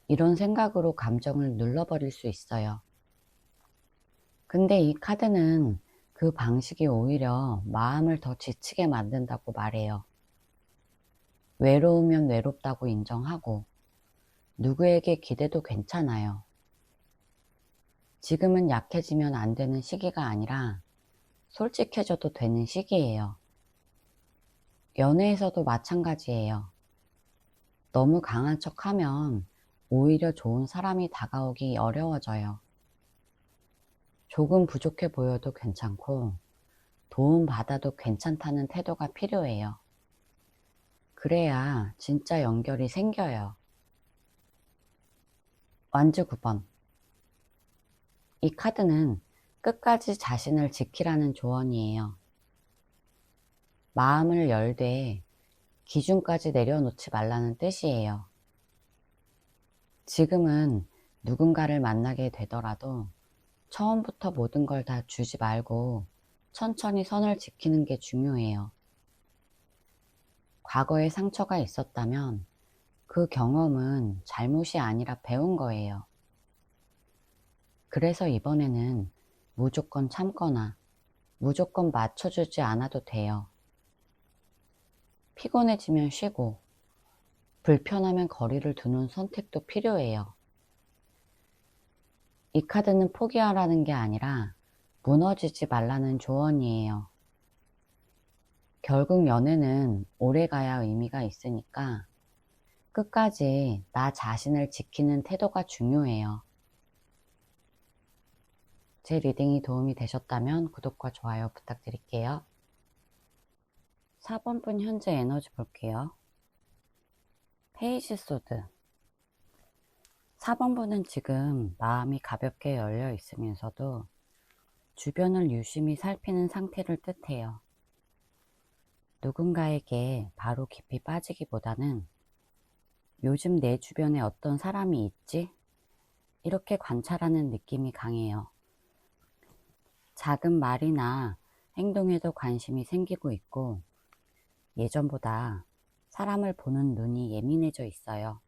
이런 생각으로 감정을 눌러버릴 수 있어요. 근데 이 카드는 그 방식이 오히려 마음을 더 지치게 만든다고 말해요. 외로우면 외롭다고 인정하고 누구에게 기대도 괜찮아요. 지금은 약해지면 안 되는 시기가 아니라 솔직해져도 되는 시기예요. 연애에서도 마찬가지예요. 너무 강한 척하면 오히려 좋은 사람이 다가오기 어려워져요. 조금 부족해 보여도 괜찮고 도움받아도 괜찮다는 태도가 필요해요. 그래야 진짜 연결이 생겨요. 완주 9번. 이 카드는 끝까지 자신을 지키라는 조언이에요. 마음을 열되 기준까지 내려놓지 말라는 뜻이에요. 지금은 누군가를 만나게 되더라도 처음부터 모든 걸 다 주지 말고 천천히 선을 지키는 게 중요해요. 과거에 상처가 있었다면 그 경험은 잘못이 아니라 배운 거예요. 그래서 이번에는 무조건 참거나 무조건 맞춰주지 않아도 돼요. 피곤해지면 쉬고, 불편하면 거리를 두는 선택도 필요해요. 이 카드는 포기하라는 게 아니라 무너지지 말라는 조언이에요. 결국 연애는 오래 가야 의미가 있으니까 끝까지 나 자신을 지키는 태도가 중요해요. 제 리딩이 도움이 되셨다면 구독과 좋아요 부탁드릴게요. 4번 분 현재 에너지 볼게요. 페이지 소드. 4번 분은 지금 마음이 가볍게 열려 있으면서도 주변을 유심히 살피는 상태를 뜻해요. 누군가에게 바로 깊이 빠지기보다는 요즘 내 주변에 어떤 사람이 있지? 이렇게 관찰하는 느낌이 강해요. 작은 말이나 행동에도 관심이 생기고 있고 예전보다 사람을 보는 눈이 예민해져 있어요.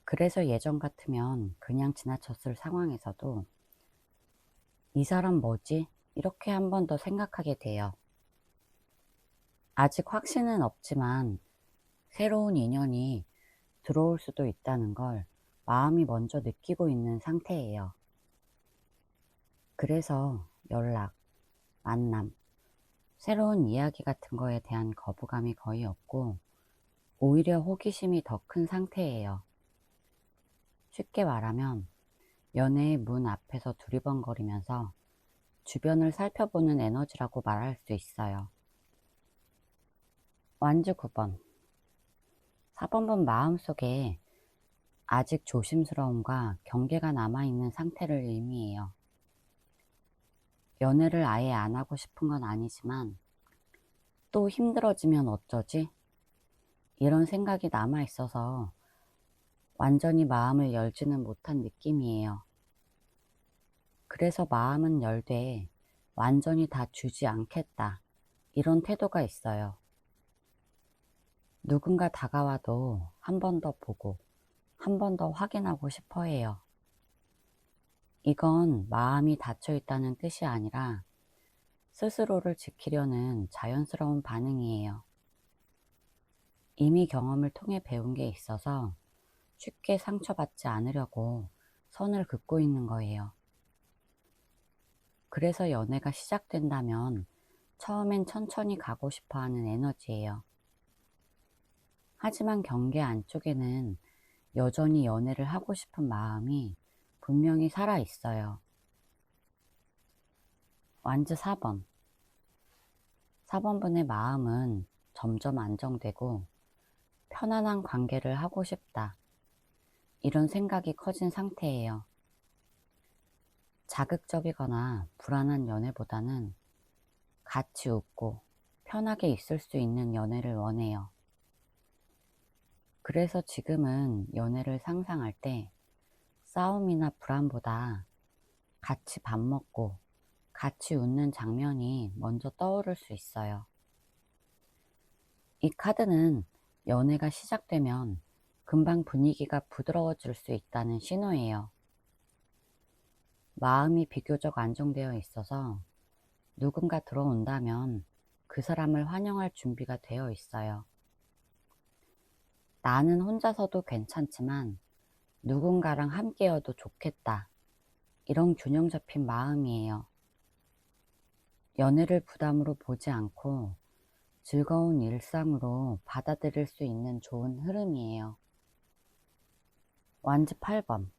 그래서 예전 같으면 그냥 지나쳤을 상황에서도 이 사람 뭐지? 이렇게 한 번 더 생각하게 돼요. 아직 확신은 없지만 새로운 인연이 들어올 수도 있다는 걸 마음이 먼저 느끼고 있는 상태예요. 그래서 연락, 만남, 새로운 이야기 같은 거에 대한 거부감이 거의 없고 오히려 호기심이 더 큰 상태예요. 쉽게 말하면 연애의 문 앞에서 두리번거리면서 주변을 살펴보는 에너지라고 말할 수 있어요. 완주 9번. 4번 분 마음속에 아직 조심스러움과 경계가 남아있는 상태를 의미해요. 연애를 아예 안 하고 싶은 건 아니지만 또 힘들어지면 어쩌지? 이런 생각이 남아있어서 완전히 마음을 열지는 못한 느낌이에요. 그래서 마음은 열되 완전히 다 주지 않겠다. 이런 태도가 있어요. 누군가 다가와도 한 번 더 보고 한 번 더 확인하고 싶어 해요. 이건 마음이 닫혀 있다는 뜻이 아니라 스스로를 지키려는 자연스러운 반응이에요. 이미 경험을 통해 배운 게 있어서 쉽게 상처받지 않으려고 선을 긋고 있는 거예요. 그래서 연애가 시작된다면 처음엔 천천히 가고 싶어 하는 에너지예요. 하지만 경계 안쪽에는 여전히 연애를 하고 싶은 마음이 분명히 살아 있어요. 완즈 4번. 4번 분의 마음은 점점 안정되고 편안한 관계를 하고 싶다. 이런 생각이 커진 상태예요. 자극적이거나 불안한 연애보다는 같이 웃고 편하게 있을 수 있는 연애를 원해요. 그래서 지금은 연애를 상상할 때 싸움이나 불안보다 같이 밥 먹고 같이 웃는 장면이 먼저 떠오를 수 있어요. 이 카드는 연애가 시작되면 금방 분위기가 부드러워질 수 있다는 신호예요. 마음이 비교적 안정되어 있어서 누군가 들어온다면 그 사람을 환영할 준비가 되어 있어요. 나는 혼자서도 괜찮지만 누군가랑 함께여도 좋겠다. 이런 균형 잡힌 마음이에요. 연애를 부담으로 보지 않고 즐거운 일상으로 받아들일 수 있는 좋은 흐름이에요. 완즈 8번.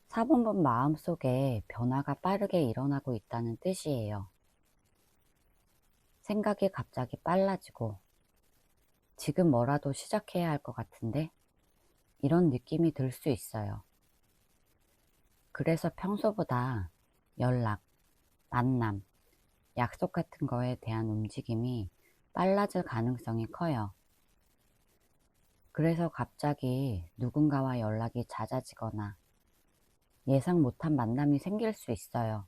4번 분 마음속에 변화가 빠르게 일어나고 있다는 뜻이에요. 생각이 갑자기 빨라지고 지금 뭐라도 시작해야 할 것 같은데 이런 느낌이 들 수 있어요. 그래서 평소보다 연락, 만남, 약속 같은 거에 대한 움직임이 빨라질 가능성이 커요. 그래서 갑자기 누군가와 연락이 잦아지거나 예상 못한 만남이 생길 수 있어요.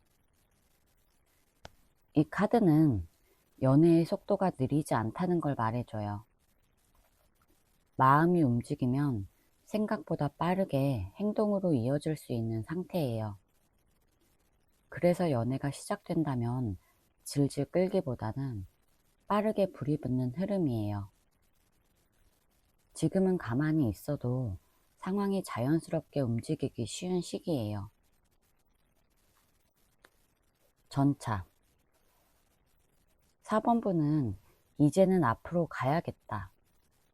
이 카드는 연애의 속도가 느리지 않다는 걸 말해줘요. 마음이 움직이면 생각보다 빠르게 행동으로 이어질 수 있는 상태예요. 그래서 연애가 시작된다면 질질 끌기보다는 빠르게 불이 붙는 흐름이에요. 지금은 가만히 있어도 상황이 자연스럽게 움직이기 쉬운 시기예요. 전차. 4번분은 이제는 앞으로 가야겠다.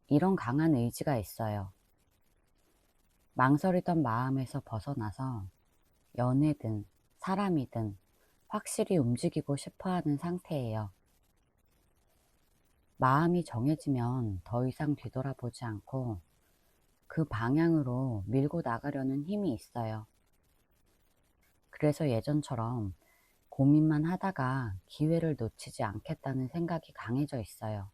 이런 강한 의지가 있어요. 망설이던 마음에서 벗어나서 연애든 사람이든 확실히 움직이고 싶어 하는 상태예요. 마음이 정해지면 더 이상 뒤돌아보지 않고 그 방향으로 밀고 나가려는 힘이 있어요. 그래서 예전처럼 고민만 하다가 기회를 놓치지 않겠다는 생각이 강해져 있어요.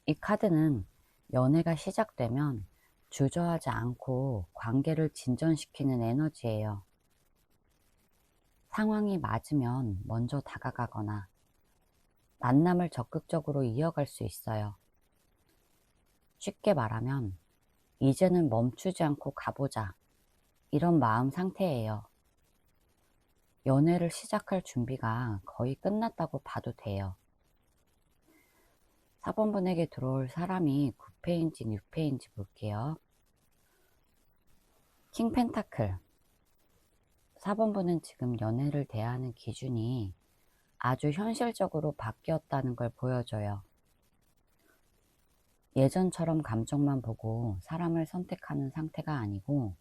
이 카드는 연애가 시작되면 주저하지 않고 관계를 진전시키는 에너지예요. 상황이 맞으면 먼저 다가가거나 만남을 적극적으로 이어갈 수 있어요. 쉽게 말하면 이제는 멈추지 않고 가보자, 이런 마음 상태예요. 연애를 시작할 준비가 거의 끝났다고 봐도 돼요. 4번분에게 들어올 사람이 9패인지 6패인지 볼게요. 킹 펜타클. 4번분은 지금 연애를 대하는 기준이 아주 현실적으로 바뀌었다는 걸 보여줘요. 예전처럼 감정만 보고 사람을 선택하는 상태가 아니고,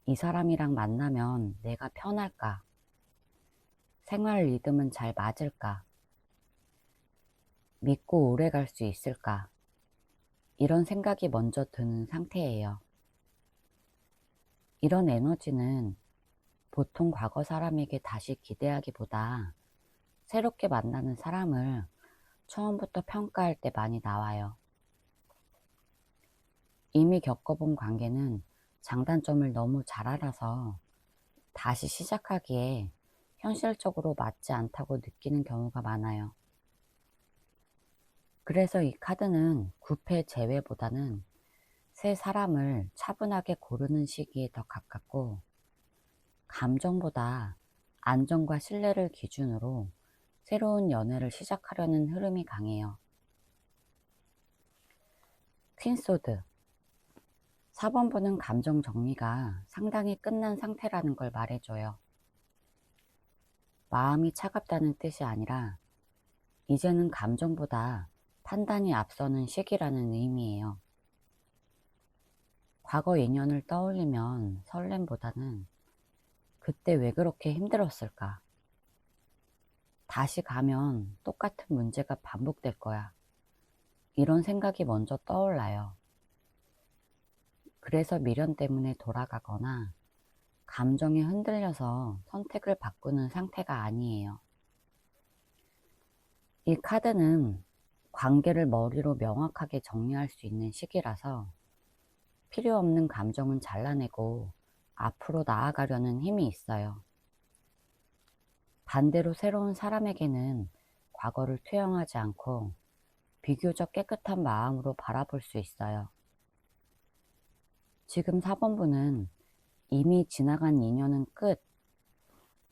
이 사람이랑 만나면 내가 편할까? 생활 리듬은 잘 맞을까? 믿고 오래 갈 수 있을까? 이런 생각이 먼저 드는 상태예요. 이런 에너지는 보통 과거 사람에게 다시 기대하기보다 새롭게 만나는 사람을 처음부터 평가할 때 많이 나와요. 이미 겪어본 관계는 장단점을 너무 잘 알아서 다시 시작하기에 현실적으로 맞지 않다고 느끼는 경우가 많아요. 그래서 이 카드는 9패 제외보다는 새 사람을 차분하게 고르는 시기에 더 가깝고, 감정보다 안정과 신뢰를 기준으로 새로운 연애를 시작하려는 흐름이 강해요. 퀸소드. 4번분은 감정 정리가 상당히 끝난 상태라는 걸 말해줘요. 마음이 차갑다는 뜻이 아니라 이제는 감정보다 판단이 앞서는 시기라는 의미예요. 과거 인연을 떠올리면 설렘보다는 그때 왜 그렇게 힘들었을까? 다시 가면 똑같은 문제가 반복될 거야. 이런 생각이 먼저 떠올라요. 그래서 미련 때문에 돌아가거나 감정에 흔들려서 선택을 바꾸는 상태가 아니에요. 이 카드는 관계를 머리로 명확하게 정리할 수 있는 시기라서 필요 없는 감정은 잘라내고 앞으로 나아가려는 힘이 있어요. 반대로 새로운 사람에게는 과거를 투영하지 않고 비교적 깨끗한 마음으로 바라볼 수 있어요. 지금 4번분은 이미 지나간 인연은 끝,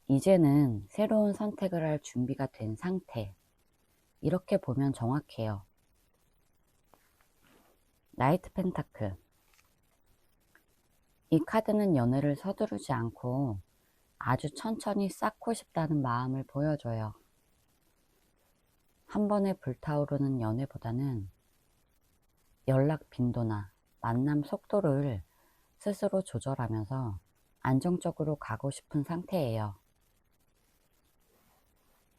이제는 새로운 선택을 할 준비가 된 상태, 이렇게 보면 정확해요. 나이트 펜타클. 이 카드는 연애를 서두르지 않고 아주 천천히 쌓고 싶다는 마음을 보여줘요. 한 번에 불타오르는 연애보다는 연락 빈도나 만남 속도를 스스로 조절하면서 안정적으로 가고 싶은 상태예요.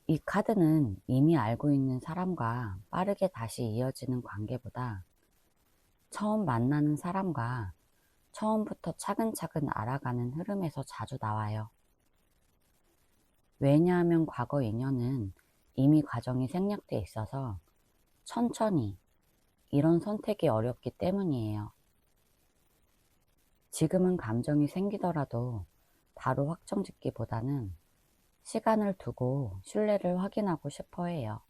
이 카드는 이미 알고 있는 사람과 빠르게 다시 이어지는 관계보다 처음 만나는 사람과 처음부터 차근차근 알아가는 흐름에서 자주 나와요. 왜냐하면 과거 인연은 이미 과정이 생략돼 있어서 천천히, 이런 선택이 어렵기 때문이에요. 지금은 감정이 생기더라도 바로 확정짓기보다는 시간을 두고 신뢰를 확인하고 싶어 해요.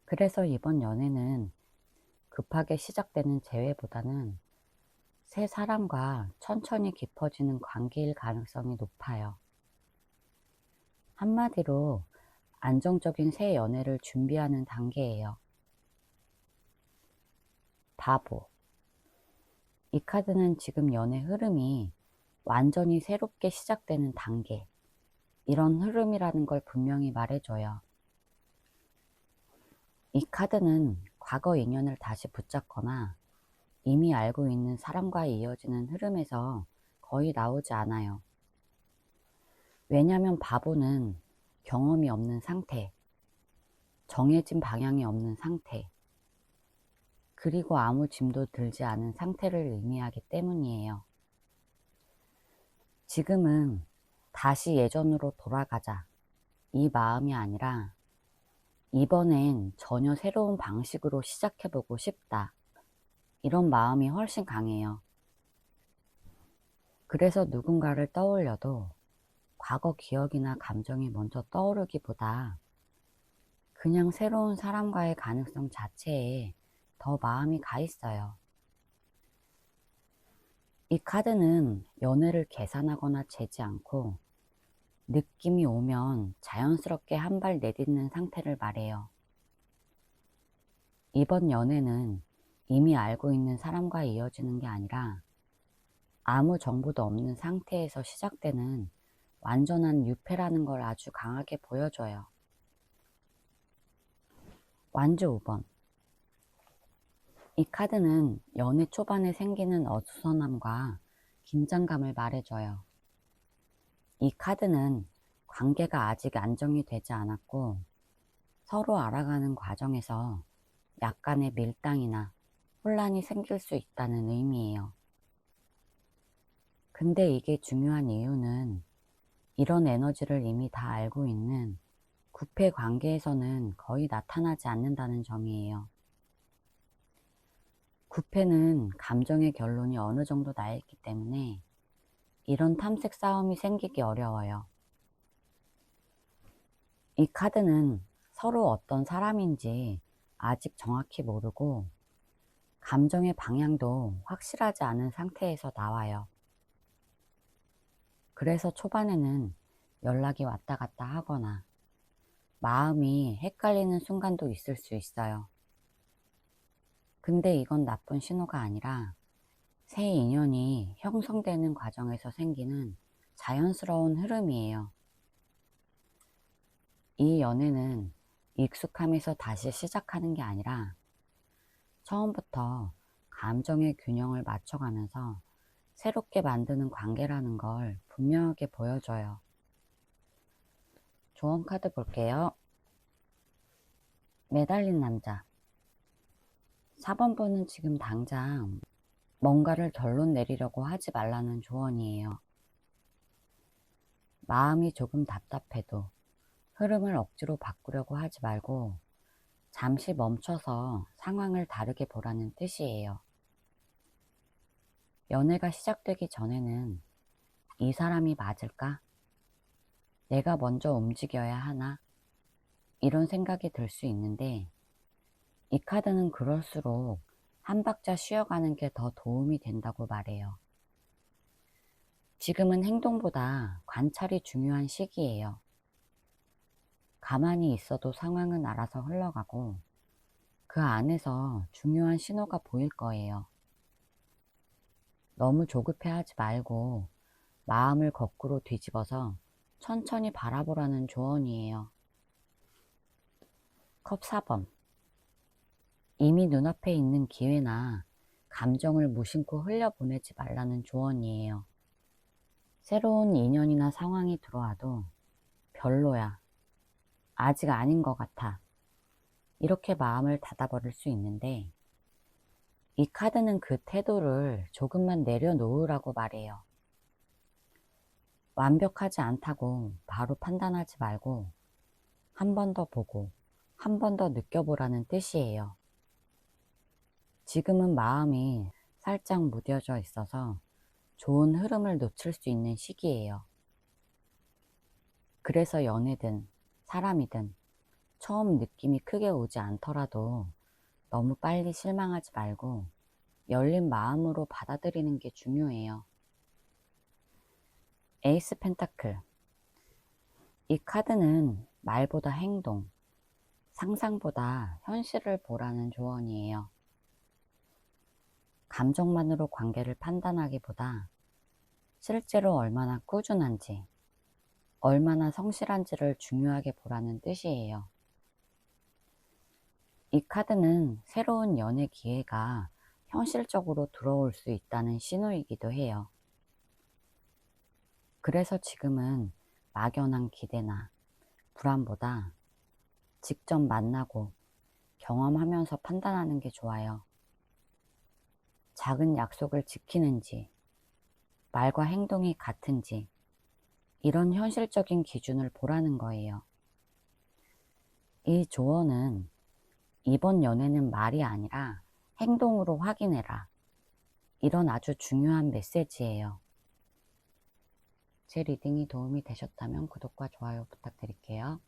그래서 이번 연애는 급하게 시작되는 재회보다는 새 사람과 천천히 깊어지는 관계일 가능성이 높아요. 한마디로 안정적인 새 연애를 준비하는 단계예요. 바보. 이 카드는 지금 연애 흐름이 완전히 새롭게 시작되는 단계, 이런 흐름이라는 걸 분명히 말해줘요. 이 카드는 과거 인연을 다시 붙잡거나 이미 알고 있는 사람과 이어지는 흐름에서 거의 나오지 않아요. 왜냐면 바보는 경험이 없는 상태, 정해진 방향이 없는 상태, 그리고 아무 짐도 들지 않은 상태를 의미하기 때문이에요. 지금은 다시 예전으로 돌아가자, 이 마음이 아니라 이번엔 전혀 새로운 방식으로 시작해보고 싶다, 이런 마음이 훨씬 강해요. 그래서 누군가를 떠올려도 과거 기억이나 감정이 먼저 떠오르기보다 그냥 새로운 사람과의 가능성 자체에 더 마음이 가 있어요. 이 카드는 연애를 계산하거나 재지 않고 느낌이 오면 자연스럽게 한 발 내딛는 상태를 말해요. 이번 연애는 이미 알고 있는 사람과 이어지는 게 아니라 아무 정보도 없는 상태에서 시작되는 완전한 유패라는 걸 아주 강하게 보여줘요. 완주 5번. 이 카드는 연애 초반에 생기는 어수선함과 긴장감을 말해줘요. 이 카드는 관계가 아직 안정이 되지 않았고 서로 알아가는 과정에서 약간의 밀당이나 혼란이 생길 수 있다는 의미예요. 근데 이게 중요한 이유는 이런 에너지를 이미 다 알고 있는 구패 관계에서는 거의 나타나지 않는다는 점이에요. 구패는 감정의 결론이 어느 정도 나 있기 때문에 이런 탐색 싸움이 생기기 어려워요. 이 카드는 서로 어떤 사람인지 아직 정확히 모르고 감정의 방향도 확실하지 않은 상태에서 나와요. 그래서 초반에는 연락이 왔다 갔다 하거나 마음이 헷갈리는 순간도 있을 수 있어요. 근데 이건 나쁜 신호가 아니라 새 인연이 형성되는 과정에서 생기는 자연스러운 흐름이에요. 이 연애는 익숙함에서 다시 시작하는 게 아니라 처음부터 감정의 균형을 맞춰가면서 새롭게 만드는 관계라는 걸 분명하게 보여줘요. 조언 카드 볼게요. 매달린 남자. 4번 분은 지금 당장 뭔가를 결론 내리려고 하지 말라는 조언이에요. 마음이 조금 답답해도 흐름을 억지로 바꾸려고 하지 말고 잠시 멈춰서 상황을 다르게 보라는 뜻이에요. 연애가 시작되기 전에는 이 사람이 맞을까? 내가 먼저 움직여야 하나? 이런 생각이 들 수 있는데 이 카드는 그럴수록 한 박자 쉬어가는 게 더 도움이 된다고 말해요. 지금은 행동보다 관찰이 중요한 시기예요. 가만히 있어도 상황은 알아서 흘러가고 그 안에서 중요한 신호가 보일 거예요. 너무 조급해하지 말고 마음을 거꾸로 뒤집어서 천천히 바라보라는 조언이에요. 컵 4번. 이미 눈앞에 있는 기회나 감정을 무심코 흘려보내지 말라는 조언이에요. 새로운 인연이나 상황이 들어와도 별로야, 아직 아닌 것 같아, 이렇게 마음을 닫아버릴 수 있는데 이 카드는 그 태도를 조금만 내려놓으라고 말해요. 완벽하지 않다고 바로 판단하지 말고 한 번 더 보고 한 번 더 느껴보라는 뜻이에요. 지금은 마음이 살짝 무뎌져 있어서 좋은 흐름을 놓칠 수 있는 시기예요. 그래서 연애든 사람이든 처음 느낌이 크게 오지 않더라도 너무 빨리 실망하지 말고 열린 마음으로 받아들이는 게 중요해요. 에이스 펜타클. 이 카드는 말보다 행동, 상상보다 현실을 보라는 조언이에요. 감정만으로 관계를 판단하기보다 실제로 얼마나 꾸준한지, 얼마나 성실한지를 중요하게 보라는 뜻이에요. 이 카드는 새로운 연애 기회가 현실적으로 들어올 수 있다는 신호이기도 해요. 그래서 지금은 막연한 기대나 불안보다 직접 만나고 경험하면서 판단하는 게 좋아요. 작은 약속을 지키는지, 말과 행동이 같은지, 이런 현실적인 기준을 보라는 거예요. 이 조언은 이번 연애는 말이 아니라 행동으로 확인해라. 이런 아주 중요한 메시지예요. 제 리딩이 도움이 되셨다면 구독과 좋아요 부탁드릴게요.